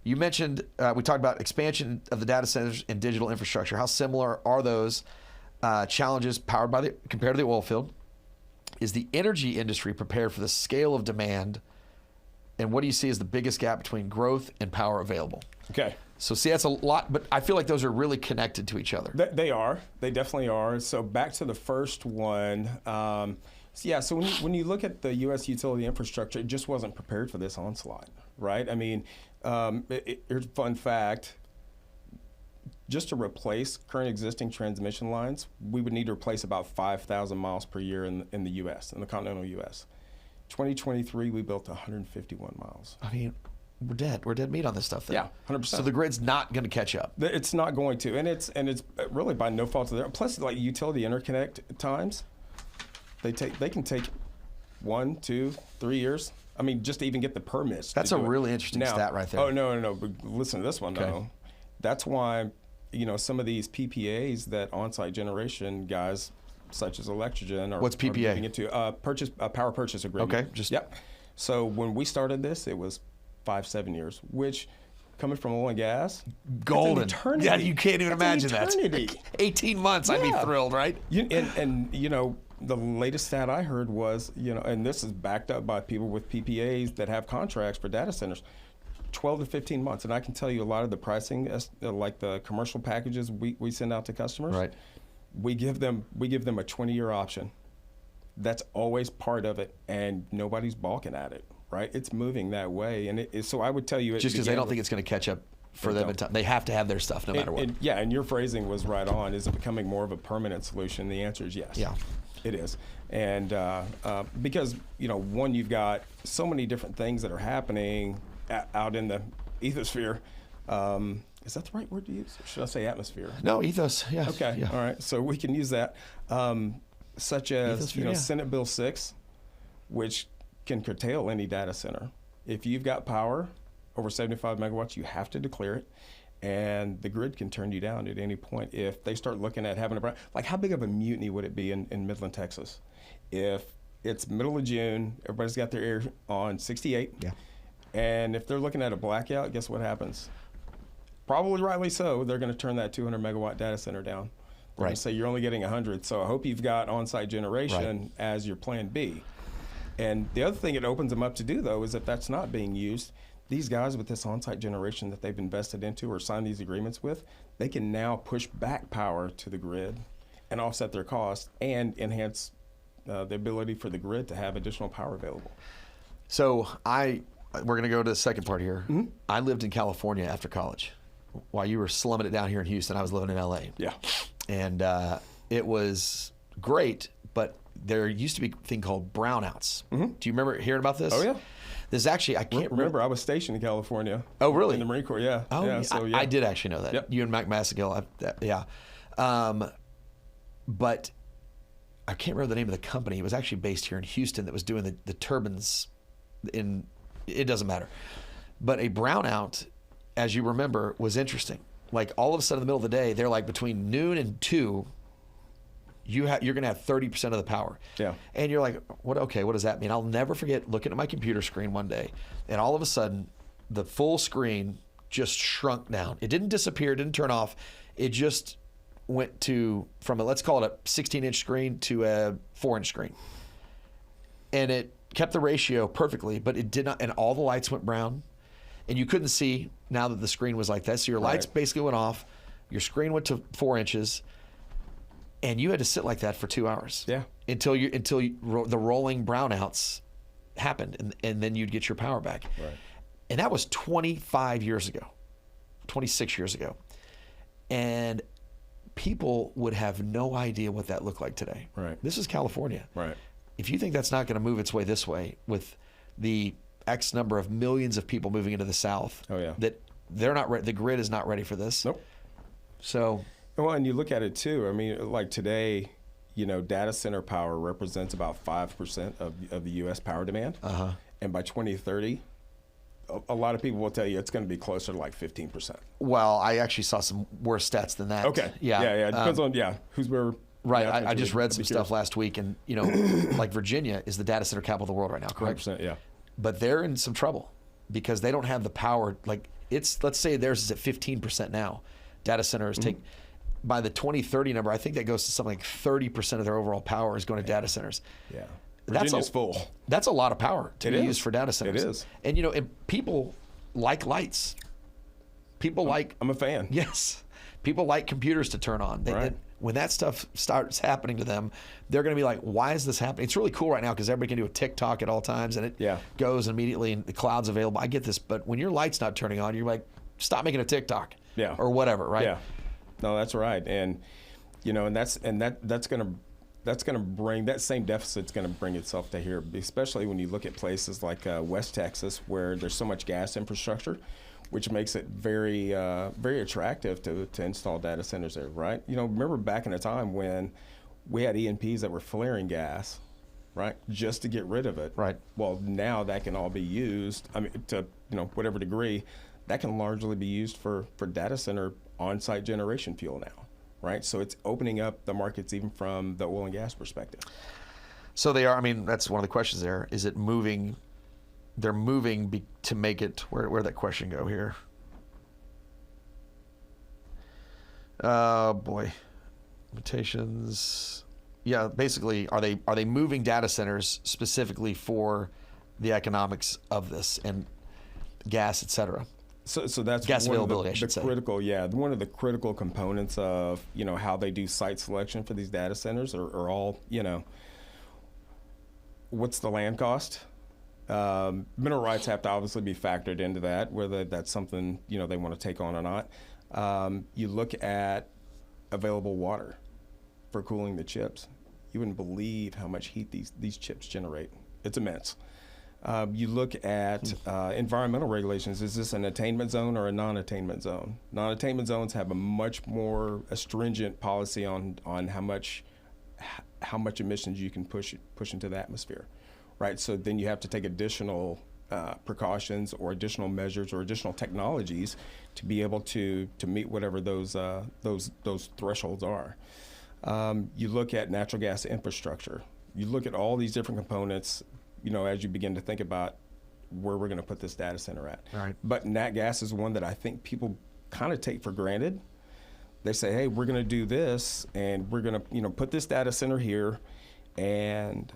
You mentioned, we talked about expansion of the data centers and digital infrastructure. How similar are those challenges compared to the oil field? Is the energy industry prepared for the scale of demand? And what do you see as the biggest gap between growth and power available? Okay. So see, that's a lot, but I feel like those are really connected to each other. They are. They definitely are. So back to the first one. So when you look at the U.S. utility infrastructure, it just wasn't prepared for this onslaught, right? I mean, here's a fun fact. Just to replace current existing transmission lines, we would need to replace about 5,000 miles per year in the U.S., in the continental U.S. 2023, we built 151 miles. I mean, we're dead meat on this stuff then. Yeah, 100%. So the grid's not going to catch up. It's not going to, and it's really by no fault of their own. Plus, like utility interconnect times, they can take 1, 2, 3 years. I mean, just to even get the permits. That's a really interesting stat right there. Oh no! But listen to this one though. That's why, some of these PPAs that on-site generation guys, such as Electrogen, what's PPA? Are into power purchase agreement. Okay, Yep. So when we started this, it was 5-7 years, which coming from oil and gas, golden. It's an eternity. Yeah, you can't even imagine that. 18 months, I'd be thrilled, right? The latest stat I heard was, and this is backed up by people with PPAs that have contracts for data centers, 12 to 15 months. And I can tell you a lot of the pricing, like the commercial packages we send out to customers, right? We give them a 20-year option. That's always part of it, and nobody's balking at it, right? It's moving that way, and so I would tell you, just because they don't think it's going to catch up for them in time, they have to have their stuff no matter what. And your phrasing was right on. Is it becoming more of a permanent solution? The answer is yes. Yeah, it is, and because one, you've got so many different things that are happening out in the ethosphere. Is that the right word to use? Or should I say atmosphere? No, ethos. Yeah. Okay. Yeah. All right. So we can use that, such as Senate Bill 6, which can curtail any data center. If you've got power over 75 megawatts, you have to declare it, and the grid can turn you down at any point if they start looking at having like how big of a mutiny would it be in Midland, Texas, if it's middle of June, everybody's got their air on 68, and if they're looking at a blackout, guess what happens? Probably rightly so, they're going to turn that 200 megawatt data center down. They're going to say you're only getting 100, so I hope you've got on-site generation as your plan B. And the other thing it opens them up to do, though, is if that's not being used, these guys with this on-site generation that they've invested into or signed these agreements with, they can now push back power to the grid and offset their costs and enhance the ability for the grid to have additional power available. So we're going to go to the second part here. Mm-hmm. I lived in California after college. While you were slumming it down here in Houston, I was living in LA. Yeah. And it was great, but there used to be a thing called brownouts. Mm-hmm. Do you remember hearing about this? Oh, yeah. There's actually, I can't remember. I was stationed in California. Oh, really? In the Marine Corps, yeah. Oh, yeah. So, I did actually know that. Yep. You and Mac Massigill, yeah. But I can't remember the name of the company. It was actually based here in Houston that was doing the turbines it doesn't matter. But a brownout, as you remember, was interesting. Like all of a sudden in the middle of the day, they're like between noon and 2, you're going to have 30% of the power. Yeah. And you're like, what does that mean? I'll never forget looking at my computer screen one day, and all of a sudden, the full screen just shrunk down. It didn't disappear, it didn't turn off. It just went from let's call it a 16-inch screen to a 4-inch screen. And it kept the ratio perfectly, but it did not, and all the lights went brown, and you couldn't see now that the screen was like that. So your lights basically went off, your screen went to 4 inches, and you had to sit like that for 2 hours. Yeah. Until the rolling brownouts happened, and then you'd get your power back. Right. And that was 25 years ago, 26 years ago. And people would have no idea what that looked like today. Right. This is California. Right. If you think that's not going to move its way this way with the X number of millions of people moving into the South, that they're not the grid is not ready for this. Nope. So. Well, and you look at it too. I mean, like today, data center power represents about 5% of the U.S. power demand. And by 2030, a lot of people will tell you it's going to be closer to like 15%. Well, I actually saw some worse stats than that. Okay. Yeah. It depends on who's where. Right. I just read some stuff last week, and like Virginia is the data center capital of the world right now, correct? 100%, yeah. But they're in some trouble because they don't have the power. Like let's say theirs is at 15% now. Data centers take, by the 2030 number, I think that goes to something like 30% of their overall power is going to data centers. Yeah. Virginia's full. That's a lot of power to be used for data centers. It is. And and people like lights. I'm a fan. Yes. People like computers to turn on. When that stuff starts happening to them, they're going to be like, why is this happening? It's really cool right now because everybody can do a TikTok at all times, and it goes immediately, and the cloud's available. I get this, but when your light's not turning on, you're like, stop making a TikTok. Yeah. Or whatever, right? Yeah. No, that's right. And that's going to bring that same deficit's going to bring itself to here, especially when you look at places like West Texas, where there's so much gas infrastructure, which makes it very very attractive to install data centers there, right? Remember back in a time when we had E&Ps that were flaring gas, right, just to get rid of it. Right. Well, now that can all be used, to whatever degree, that can largely be used for data center on-site generation fuel now, right? So it's opening up the markets even from the oil and gas perspective. So they are, that's one of the questions there. Is it moving? They're moving to make it, where'd that question go here? Oh boy, limitations. Yeah, basically, are they moving data centers specifically for the economics of this and gas, et cetera? So that's gas one availability, of the critical, one of the critical components of how they do site selection for these data centers are all what's the land cost? Mineral rights have to obviously be factored into that, whether that's something they want to take on or not. You look at available water for cooling the chips. You wouldn't believe how much heat these chips generate. It's immense. You look at environmental regulations. Is this an attainment zone or a non-attainment zone? Non-attainment zones have a much more stringent policy on how much emissions you can push into the atmosphere, right? So then you have to take additional precautions or additional measures or additional technologies to be able to meet whatever those thresholds are. You look at natural gas infrastructure. You look at all these different components, as you begin to think about where we're going to put this data center at. Right. But nat gas is one that I think people kind of take for granted. They say, hey, we're going to do this, and we're going to put this data center here, and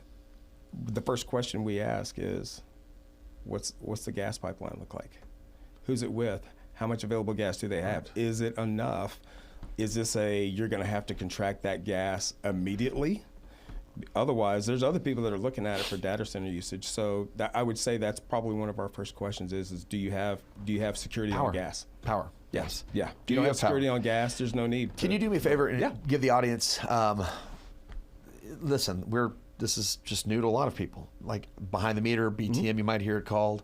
the first question we ask is, what's the gas pipeline look like? Who's it with? How much available gas do they have? Right. Is it enough? Is this you're going to have to contract that gas immediately? Otherwise, there's other people that are looking at it for data center usage. So I would say that's probably one of our first questions is do you have security on gas? Power. Yes. Yeah. Do you have security on gas? There's no need. Can you do me a favor and give the audience, listen, this is just new to a lot of people. Like behind the meter, BTM, you might hear it called.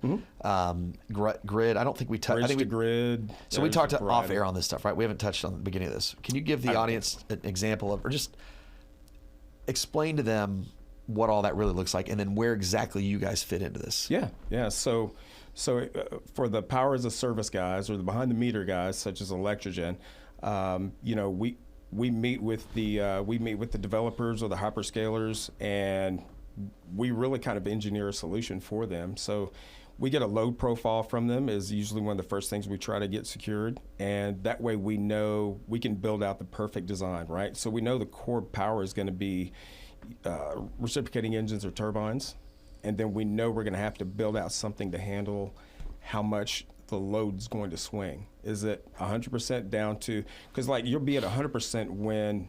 Grid. I don't think we touched. I think grid. So we talked off air on this stuff, right? We haven't touched on the beginning of this. Can you give the audience an example of, or just explain to them what all that really looks like, and then where exactly you guys fit into this. Yeah. So for the power as a service guys or the behind the meter guys, such as Electrogen, we meet with the developers or the hyperscalers, and we really kind of engineer a solution for them. So we get a load profile from them is usually one of the first things we try to get secured, and that way we know we can build out the perfect design, right? So we know the core power is going to be reciprocating engines or turbines, and then we know we're going to have to build out something to handle how much the load's going to swing. Is it 100% down to, because like you'll be at 100% when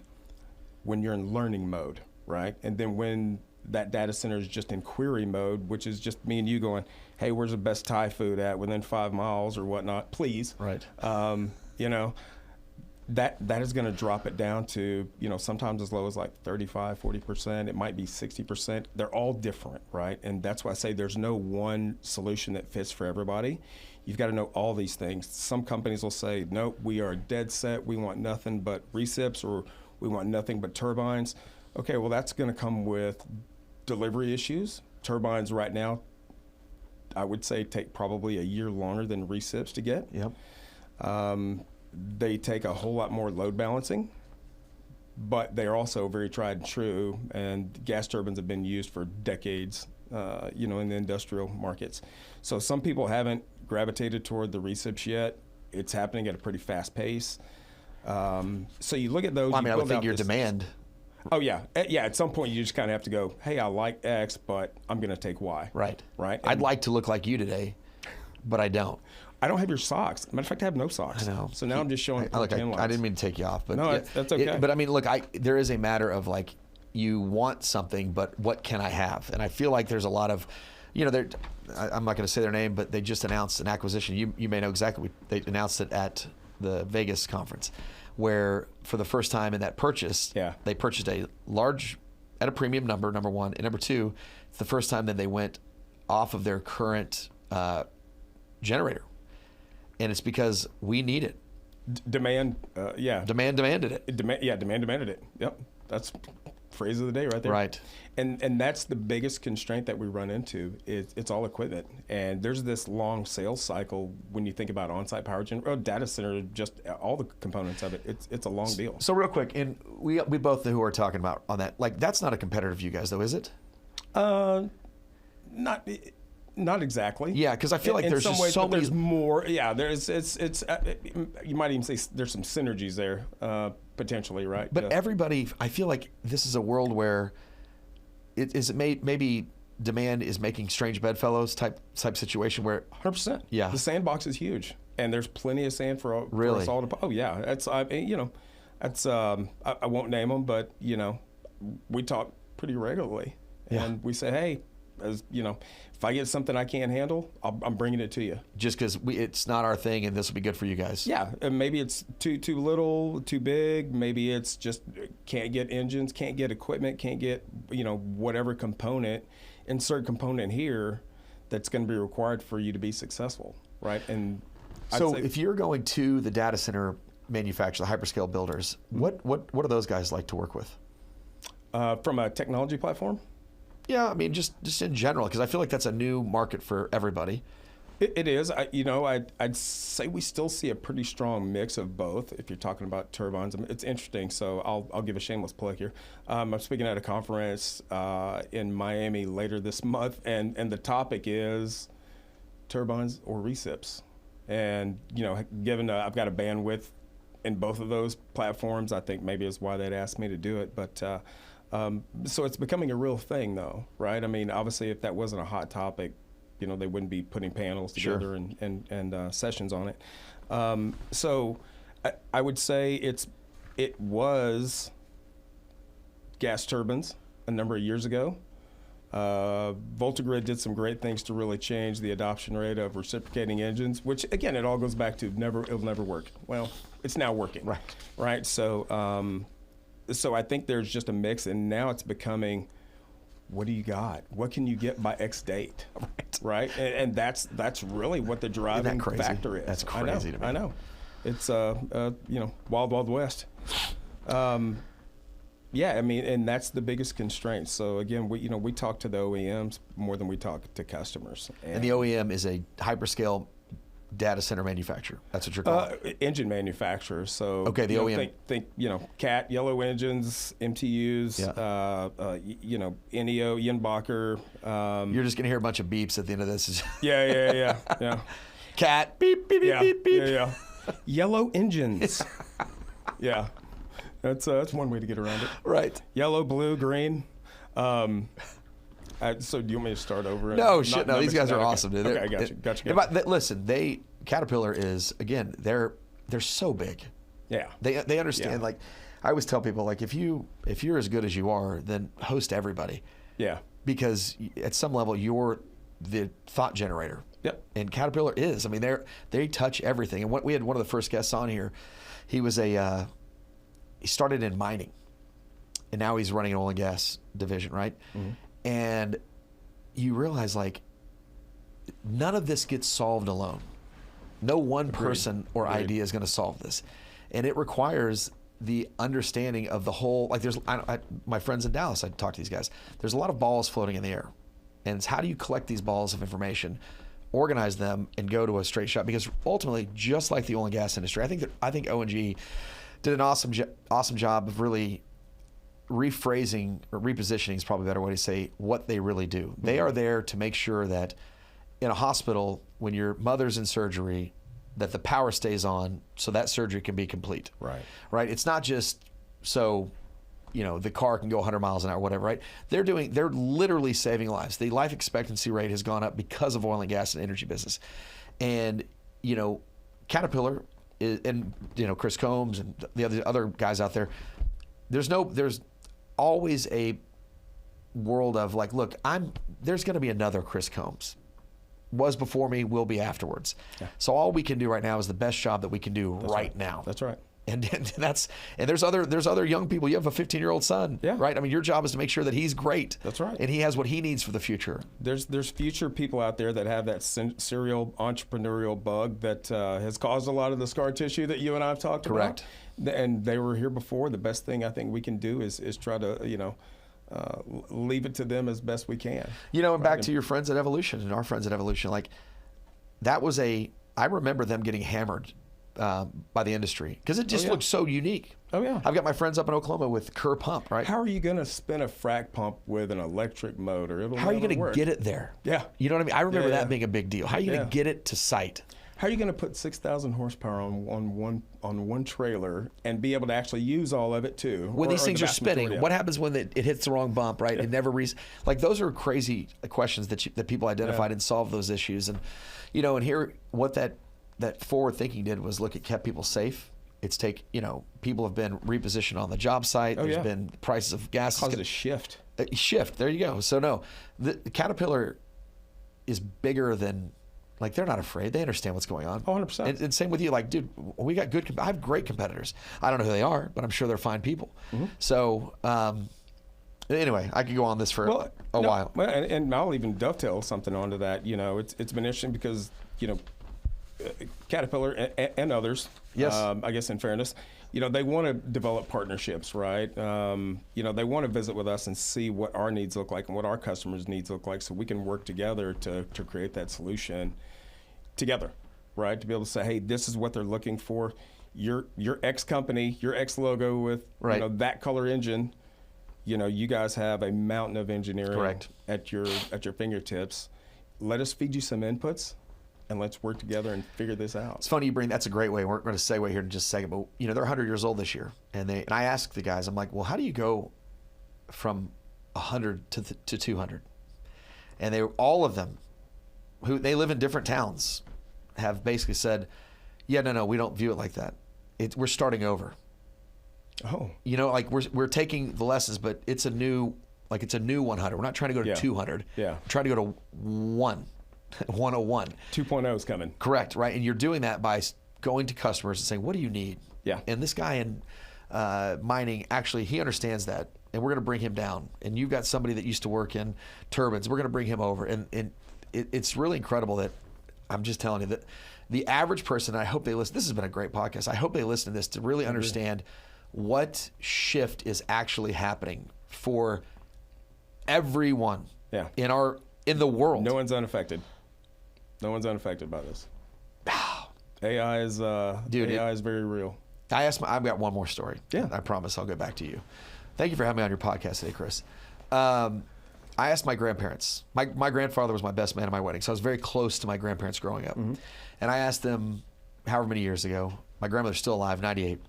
you're in learning mode, right? And then when that data center is just in query mode, which is just me and you going, hey, where's the best Thai food at within 5 miles or whatnot, please. Right. That is going to drop it down to, sometimes as low as like 35, 40%. It might be 60%. They're all different, right? And that's why I say there's no one solution that fits for everybody. You've got to know all these things. Some companies will say, nope, we are dead set. We want nothing but recips, or we want nothing but turbines. Okay, well, that's going to come with delivery issues. Turbines right now, I would say, take probably a year longer than recips to get. Yep. They take a whole lot more load balancing, but they're also very tried and true, and gas turbines have been used for decades, in the industrial markets. So some people haven't gravitated toward the recips yet. It's happening at a pretty fast pace. So you look at those. Well, I would think your demand. Oh, yeah. At some point, you just kind of have to go, hey, I like X, but I'm going to take Y. Right. Right. I'd like to look like you today, but I don't. I don't have your socks. Matter of fact, I have no socks. I know. So now I'm just showing. I didn't mean to take you off, but no, that's okay. But I mean, look, there is a matter of like, you want something, but what can I have? And I feel like there's a lot of, I'm not going to say their name, but they just announced an acquisition. You may know exactly. They announced it at the Vegas conference, where for the first time in that purchase, they purchased a large, at a premium number one, and number two, it's the first time that they went off of their current generator. And it's because we need it. Demand, Demand demanded it. Demand demanded it. Yep. That's phrase of the day right there. Right. And that's the biggest constraint that we run into. It's all equipment. And there's this long sales cycle when you think about on-site power gen, or data center, just all the components of it. It's a long deal. So real quick, and we both know who we're talking about on that. Like, that's not a competitor of you guys, though, is it? Not exactly. Yeah, because I feel like in there's some just ways, so many. there's more. Yeah, there's you might even say there's some synergies there potentially, right? But everybody, I feel like this is a world where maybe demand is making strange bedfellows type situation where 100%. Yeah, the sandbox is huge, and there's plenty of sand for us all to. Oh yeah, that's I won't name them, but we talk pretty regularly, and we say, hey, if I get something I can't handle, I'm bringing it to you. Just because it's not our thing, and this will be good for you guys. Yeah, and maybe it's too little, too big. Maybe it's just can't get engines, can't get equipment, can't get whatever component, insert component here that's going to be required for you to be successful, right? And so if you're going to the data center manufacturer, the hyperscale builders, what do those guys like to work with? From a technology platform? Yeah, I mean, just in general, because I feel like that's a new market for everybody. It is. I'd say we still see a pretty strong mix of both. If you're talking about turbines, it's interesting. So I'll give a shameless plug here. I'm speaking at a conference in Miami later this month, and the topic is turbines or recips. And given I've got a bandwidth in both of those platforms, I think maybe is why they'd asked me to do it, but. So it's becoming a real thing, though, right? I mean, obviously, if that wasn't a hot topic, they wouldn't be putting panels together and sessions on it. So I would say it was gas turbines a number of years ago. Volta Grid did some great things to really change the adoption rate of reciprocating engines, which, again, it all goes back to it'll never work. Well, it's now working. Right? So I think there's just a mix, and now it's becoming, what do you got? What can you get by X date? Right? And that's really what the driving factor is. That's crazy to me. I know. It's wild, wild west. Yeah, I mean, and that's the biggest constraint. So again, we talk to the OEMs more than we talk to customers. And the OEM is a hyperscale data center manufacturer. That's what you're calling it. Engine manufacturer. So okay, the OEM. Think CAT, yellow engines, MTUs, NEO, Yenbacher. You're just gonna hear a bunch of beeps at the end of this. Yeah. CAT, beep, beep, beep, beep, beep. Yeah. Yellow engines. Yeah. That's one way to get around it. Right. Yellow, blue, green. So do you want me to start over? No, shit. No, these guys are awesome, dude. Okay, I got you. Listen, Caterpillar is, again, they're so big. Yeah. They understand. Like, I always tell people, like, if you're as good as you are, then host everybody. Yeah. Because at some level, you're the thought generator. Yep. And Caterpillar is. I mean, they touch everything. And we had one of the first guests on here. He was he started in mining, and now he's running an oil and gas division, right? Mm-hmm. And you realize, like, none of this gets solved alone. No one person or idea is going to solve this. And it requires the understanding of the whole, like my friends in Dallas, I talk to these guys, there's a lot of balls floating in the air. And it's how do you collect these balls of information, organize them, and go to a straight shot? Because ultimately, just like the oil and gas industry, I think O&G did an awesome job of really rephrasing or repositioning is probably a better way to say what they really do. Mm-hmm. They are there to make sure that in a hospital, when your mother's in surgery, that the power stays on so that surgery can be complete. Right. It's not just so, the car can go 100 miles an hour, whatever, right? They're literally saving lives. The life expectancy rate has gone up because of oil and gas and energy business. And, Caterpillar and Chris Combs and the other guys out there, there's always a world of like, look, there's going to be another Chris Combs. Was before me, will be afterwards. Yeah. So all we can do right now is the best job that we can do right now. That's right. And there's other young people. You have a 15-year-old son, right? I mean, your job is to make sure that he's great. That's right. And he has what he needs for the future. There's future people out there that have that serial entrepreneurial bug that has caused a lot of the scar tissue that you and I have talked about. Correct. And they were here before. The best thing I think we can do is try to leave it to them as best we can. And back to your friends at Evolution and our friends at Evolution, like that was I remember them getting hammered by the industry because it just looked so unique. Oh yeah. I've got my friends up in Oklahoma with Kerr pump, right? How are you going to spin a frac pump with an electric motor? How are you going to get it there? Yeah. You know what I mean? I remember that being a big deal. How are you going to get it to site? How are you going to put 6,000 horsepower on one trailer and be able to actually use all of it too? When these things are spinning, what happens when it hits the wrong bump, right? It never like those are crazy questions that people identified and solved those issues. And and here what that forward thinking did was look, it kept people safe. It's people have been repositioned on the job site. There's been prices of gas. Caused a shift. Shift. There you go. So no, the Caterpillar is bigger than. Like, they're not afraid. They understand what's going on. 100%. And same with you. Like, dude, we got I have great competitors. I don't know who they are, but I'm sure they're fine people. Mm-hmm. So, anyway, I could go on this for a while. And I'll even dovetail something onto that. It's been interesting because, Caterpillar and others, I guess in fairness, they want to develop partnerships, right? They want to visit with us and see what our needs look like and what our customers' needs look like so we can work together to create that solution together, right? To be able to say, hey, this is what they're looking for. Your X company, your X logo with that color engine, you guys have a mountain of engineering at your fingertips. Let us feed you some inputs. And let's work together and figure this out. It's funny that's a great way. We're going to segue here in just a second, but they're 100 years old this year, and I asked the guys, I'm like, well, how do you go from 100 to 200? And all of them, they live in different towns, have basically said, yeah, no, we don't view it like that. We're starting over. Oh, like we're taking the lessons, but it's a new 100. We're not trying to go to 200. Yeah, we're trying to go to 101. 2.0 is coming. Correct, right? And you're doing that by going to customers and saying, what do you need? Yeah. And this guy in mining, actually, he understands that. And we're going to bring him down. And you've got somebody that used to work in turbines. We're going to bring him over. And it's really incredible that, I'm just telling you, that the average person, and I hope they listen, this has been a great podcast. I hope they listen to this to really understand what shift is actually happening for everyone in the world. No one's unaffected. No one's unaffected by this. AI is AI is very real. I've got one more story. Yeah. I promise I'll get back to you. Thank you for having me on your podcast today, Chris. I asked my grandparents. My grandfather was my best man at my wedding, so I was very close to my grandparents growing up. And I asked them, however many years ago, my grandmother's still alive, 98.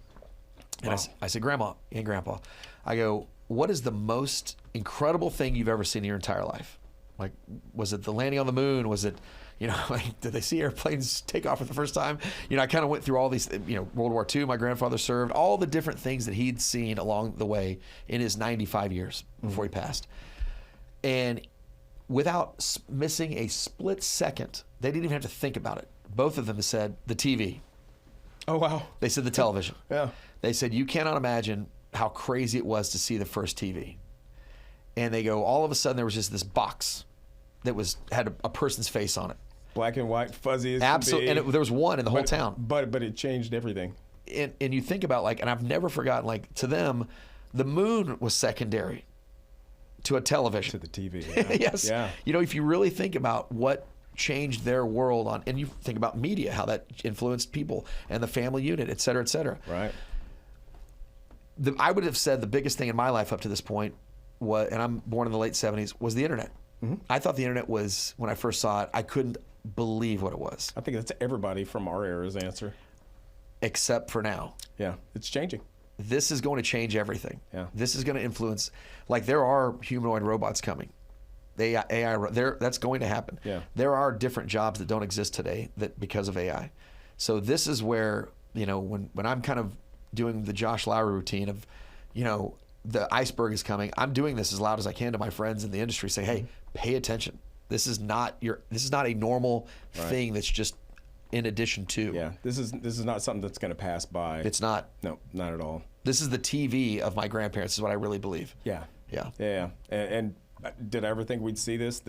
And Wow. I said, Grandma and Grandpa, I go, what is the most incredible thing you've ever seen in your entire life? Like, was it the landing on the moon? Was it, like, did they see airplanes take off for the first time? I kind of went through all these, World War II, my grandfather served, all the different things that he'd seen along the way in his 95 years before he passed. And without missing a split second, they didn't even have to think about it. Both of them said the TV. Oh, wow. They said the television. Yeah. They said, you cannot imagine how crazy it was to see the first TV. And they go, all of a sudden there was just this box that had a person's face on it. Black and white, fuzzy as Absolutely. And there was one in the whole town. But it changed everything. And you think about, and I've never forgotten, to them, the moon was secondary to a television. To the TV. Yeah. Yes. Yeah. If you really think about what changed their world and you think about media, how that influenced people and the family unit, et cetera, et cetera. Right. I would have said the biggest thing in my life up to this point was, and I'm born in the late 70s, was the internet. I thought the internet was, when I first saw it, I couldn't believe what it was. I think that's everybody from our era's answer. Except for now. Yeah, it's changing. This is going to change everything. Yeah. This is going to influence, there are humanoid robots coming. That's going to happen. Yeah. There are different jobs that don't exist today because of AI. So this is where, when I'm kind of doing the Josh Lowry routine of, the iceberg is coming, I'm doing this as loud as I can to my friends in the industry, say, hey, pay attention. This is not a normal thing that's just in addition to. Yeah, this is not something that's going to pass by. It's not. No, not at all. This is the TV of my grandparents, is what I really believe. Yeah. Yeah. Yeah. And did I ever think we'd see this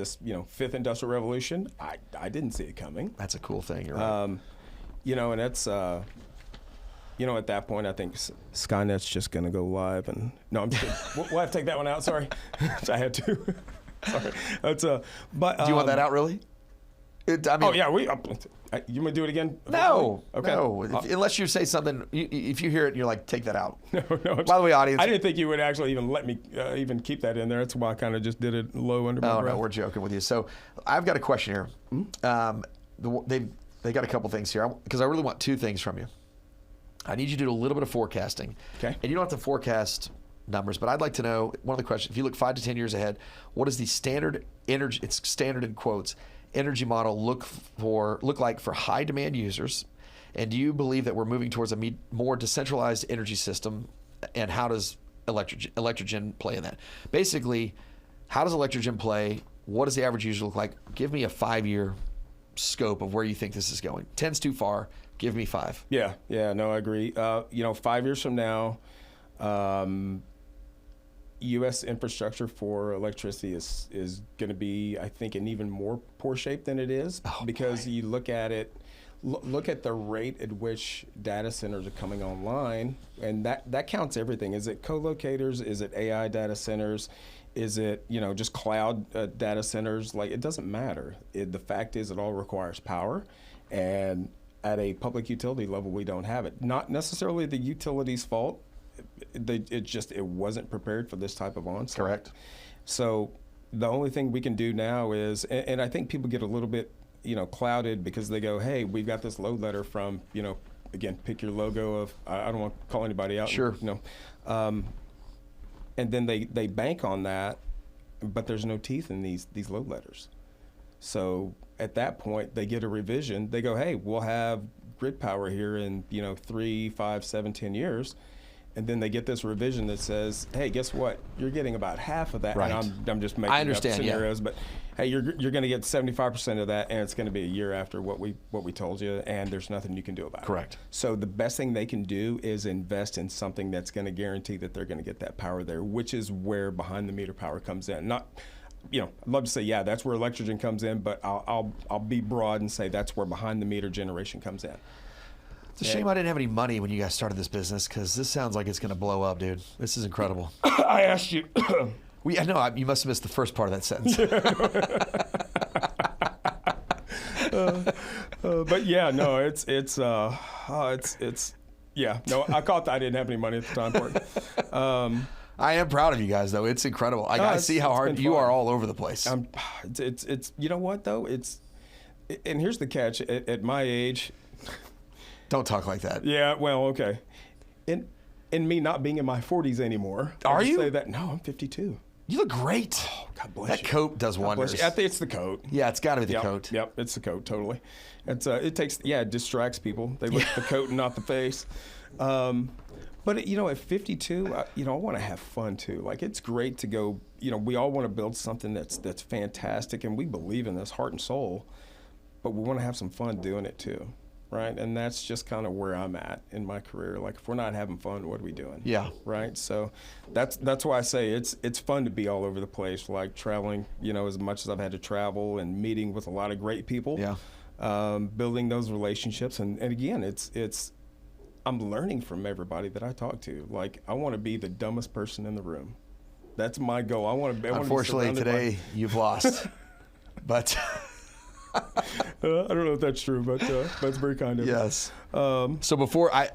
fifth industrial revolution? I didn't see it coming. That's a cool thing. You're right. And that's at that point, I think Skynet's just going to go live. And no, I'm just kidding. We'll have to take that one out. Sorry, I had to. Sorry. That's but do you want that out, really? Oh yeah, you want to do it again? No. Okay. No. Unless you say something, if you hear it and you're like, take that out. No. By the way, audience, I didn't think you would actually even let me even keep that in there. That's why I kind of just did it low under my breath. No, we're joking with you. So I've got a question here. They got a couple things here because I really want two things from you. I need you to do a little bit of forecasting. Okay. And you don't have to forecast numbers, but I'd like to know, one of the questions, if you look 5 to 10 years ahead, what does the standard energy, it's standard in quotes, energy model look like for high demand users? And do you believe that we're moving towards a more decentralized energy system? And how does electrogen play in that? Basically, how does electrogen play? What does the average user look like? Give me a 5-year scope of where you think this is going. 10's too far. Give me 5. Yeah, no, I agree. 5 years from now, U.S. infrastructure for electricity is going to be, I think, in even more poor shape than it is, because you look at it, look at the rate at which data centers are coming online, and that counts everything. Is it co-locators? Is it AI data centers? Is it just cloud data centers? It doesn't matter. The fact is, it all requires power, and at a public utility level, we don't have it. Not necessarily the utility's fault. It wasn't prepared for this type of onslaught. Correct. So the only thing we can do now is, and I think people get a little bit, clouded because they go, hey, we've got this load letter from, again, pick your logo of, I don't want to call anybody out. Sure. And then they bank on that, but there's no teeth in these load letters. So at that point, they get a revision. They go, hey, we'll have grid power here in 3, 5, 7, 10 years. And then they get this revision that says, hey, guess what? You're getting about half of that. Right. And I'm just making up scenarios, but hey, you're going to get 75% of that, and it's going to be a year after what we told you, and there's nothing you can do about it. Correct. So the best thing they can do is invest in something that's going to guarantee that they're going to get that power there, which is where behind the meter power comes in. Not, I'd love to say, yeah, that's where electrogen comes in, but I'll be broad and say that's where behind the meter generation comes in. It's a shame I didn't have any money when you guys started this business, because this sounds like it's going to blow up, dude. This is incredible. I asked you. You must have missed the first part of that sentence. But yeah, no, it's yeah, no, I caught that I didn't have any money at the time for it. I am proud of you guys, though. It's incredible. I see how hard you are all over the place. It's you know what though? And here's the catch. At my age, don't talk like that. Yeah, well, okay. In me not being in my 40s anymore. Are you? Say that? No, I'm 52. You look great. Oh, God bless you. That coat does wonders. I think it's the coat. Yeah, it's got to be the coat. Yep, it's the coat, totally. It distracts people. They look at the coat and not the face. But at 52, I want to have fun too. Like, it's great to go. We all want to build something that's fantastic, and we believe in this heart and soul. But we want to have some fun doing it too, right? And that's just kind of where I'm at in my career. Like, if we're not having fun, what are we doing? Yeah. Right. So that's why I say it's fun to be all over the place, like traveling. As much as I've had to travel and meeting with a lot of great people. Yeah. Building those relationships, and again, it's. I'm learning from everybody that I talk to. Like, I want to be the dumbest person in the room. That's my goal. Unfortunately, today you've lost. But I don't know if that's true, but that's very kind of you. Yes. So before I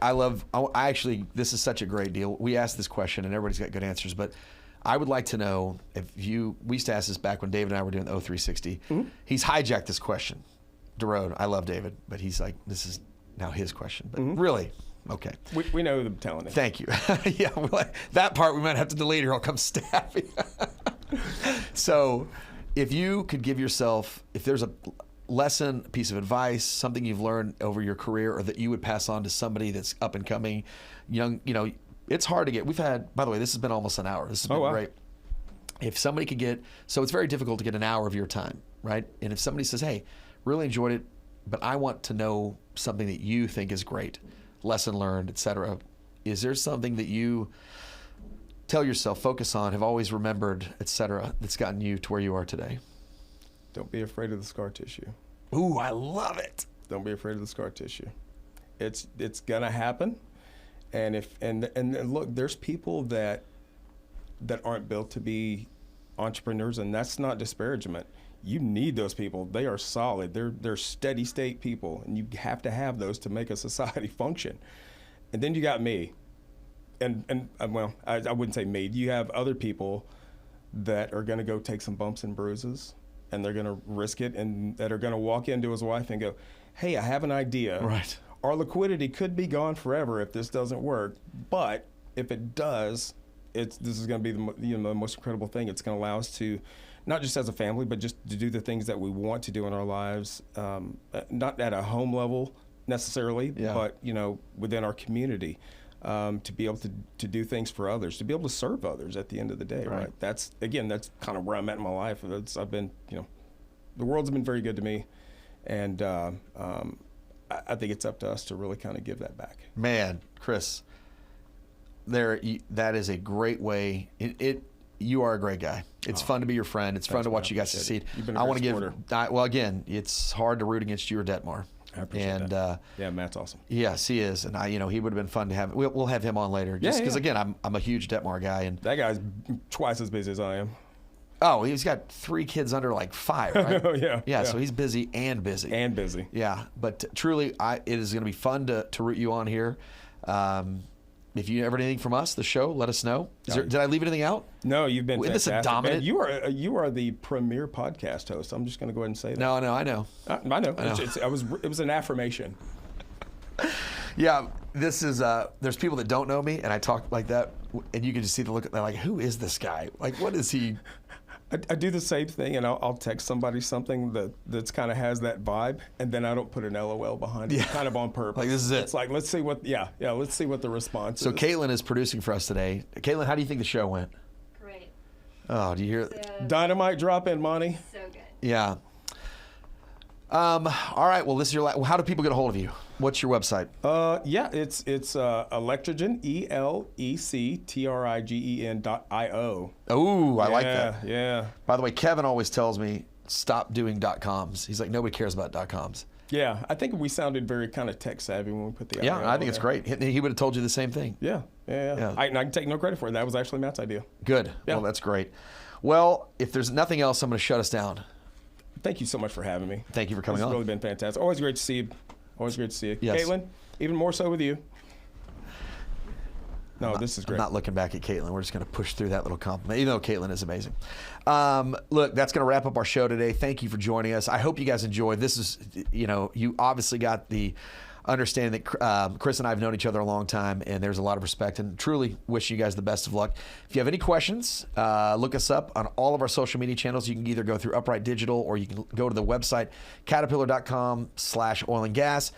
actually, this is such a great deal. We asked this question, and everybody's got good answers, but I would like to know we used to ask this back when David and I were doing the 0360. Mm-hmm. He's hijacked this question. DeRode, I love David, but he's like, this is now his question. But really. Okay. We know the talent. Thank you. Yeah, that part we might have to delete or I'll come stab you. So if you could give yourself, if there's a lesson, a piece of advice, something you've learned over your career or that you would pass on to somebody that's up and coming, young, it's hard to get. We've had, by the way, this has been almost an hour. This has been great. If somebody could get, so it's very difficult to get an hour of your time, right? And if somebody says, hey, really enjoyed it, but I want to know something that you think is great, lesson learned, et cetera. Is there something that you tell yourself, focus on, have always remembered, et cetera, that's gotten you to where you are today? Don't be afraid of the scar tissue. Ooh, I love it. Don't be afraid of the scar tissue. It's gonna happen. And look, there's people that aren't built to be entrepreneurs, and that's not disparagement. You need those people. They are solid. They're steady state people, and you have to have those to make a society function. And then you got me, and well, I wouldn't say me. You have other people that are going to go take some bumps and bruises, and they're going to risk it, and that are going to walk into his wife and go, "Hey, I have an idea. Right. Our liquidity could be gone forever if this doesn't work, but if it does, this is going to be the most incredible thing. It's going to allow us to." Not just as a family, but just to do the things that we want to do in our lives, not at a home level necessarily, but within our community, to be able to do things for others, to be able to serve others at the end of the day. Right. That's kind of where I'm at in my life. I've been, the world's been very good to me, and I think it's up to us to really kind of give that back. Man, Chris, that is a great way. You are a great guy. It's fun to be your friend. It's fun to watch you guys succeed. You've been a great supporter. Well, again, it's hard to root against you or Detmar. I appreciate that. Yeah, Matt's awesome. Yes, he is, and he would have been fun to have. We'll have him on later, just because again, I'm a huge Detmar guy, and that guy's twice as busy as I am. Oh, he's got 3 kids under like 5, right? Oh, yeah. Yeah, so he's busy and busy. And busy. Yeah, but truly, it is going to be fun to root you on here. If you ever need anything from us, the show, let us know. Did I leave anything out? No, you've been fantastic. This is dominant. Man, you are the premier podcast host. I'm just going to go ahead and say that. No, I know. I know. It was an affirmation. Yeah, this is. There's people that don't know me, and I talk like that, and you can just see the look at. They're like, "Who is this guy? Like, what is he?" I do the same thing, and I'll text somebody something that's kind of has that vibe, and then I don't put an LOL behind it, kind of on purpose. Like, this is it. It's like, let's see what the response is. So Caitlin is producing for us today. Caitlin, how do you think the show went? Great. Oh, do you hear? Dynamite drop in, Monty. So good. Yeah. All right. Well, this is your. How do people get a hold of you? What's your website? It's Electrigen, ELECTRIGEN.io. Oh, I like that. Yeah. By the way, Kevin always tells me stop doing .coms. He's like, nobody cares about .coms. Yeah, I think we sounded very kind of tech savvy when we put the Yeah, audio I on think it's there. great. He would have told you the same thing. Yeah. Yeah. I can take no credit for it. That was actually Matt's idea. Good. Yeah. Well, that's great. Well, if there's nothing else, I'm going to shut us down. Thank you so much for having me. Thank you for coming on. It's really been fantastic. Always great to see you. Always great to see you. Yes. Caitlin, even more so with you. No, this is great. I'm not looking back at Caitlin. We're just going to push through that little compliment, even though Caitlin is amazing. Look, that's going to wrap up our show today. Thank you for joining us. I hope you guys enjoyed. This is, you obviously got the understanding that Chris and I have known each other a long time, and there's a lot of respect, and truly wish you guys the best of luck. If you have any questions, look us up on all of our social media channels. You can either go through Upright Digital, or you can go to the website, caterpillar.com/oil and gas.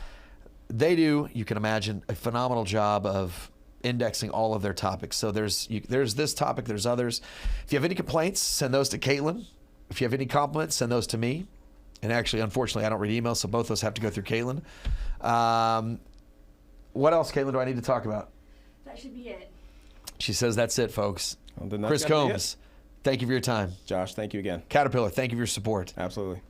They do, you can imagine, a phenomenal job of indexing all of their topics. So there's this topic, there's others. If you have any complaints, send those to Caitlin. If you have any compliments, send those to me. And actually, unfortunately, I don't read emails, so both of us have to go through Caitlin. What else, Caitlin, do I need to talk about? That should be it. She says that's it, folks. Well, then that's Chris gotta be Combs, thank you for your time. Josh, thank you again. Caterpillar, thank you for your support. Absolutely.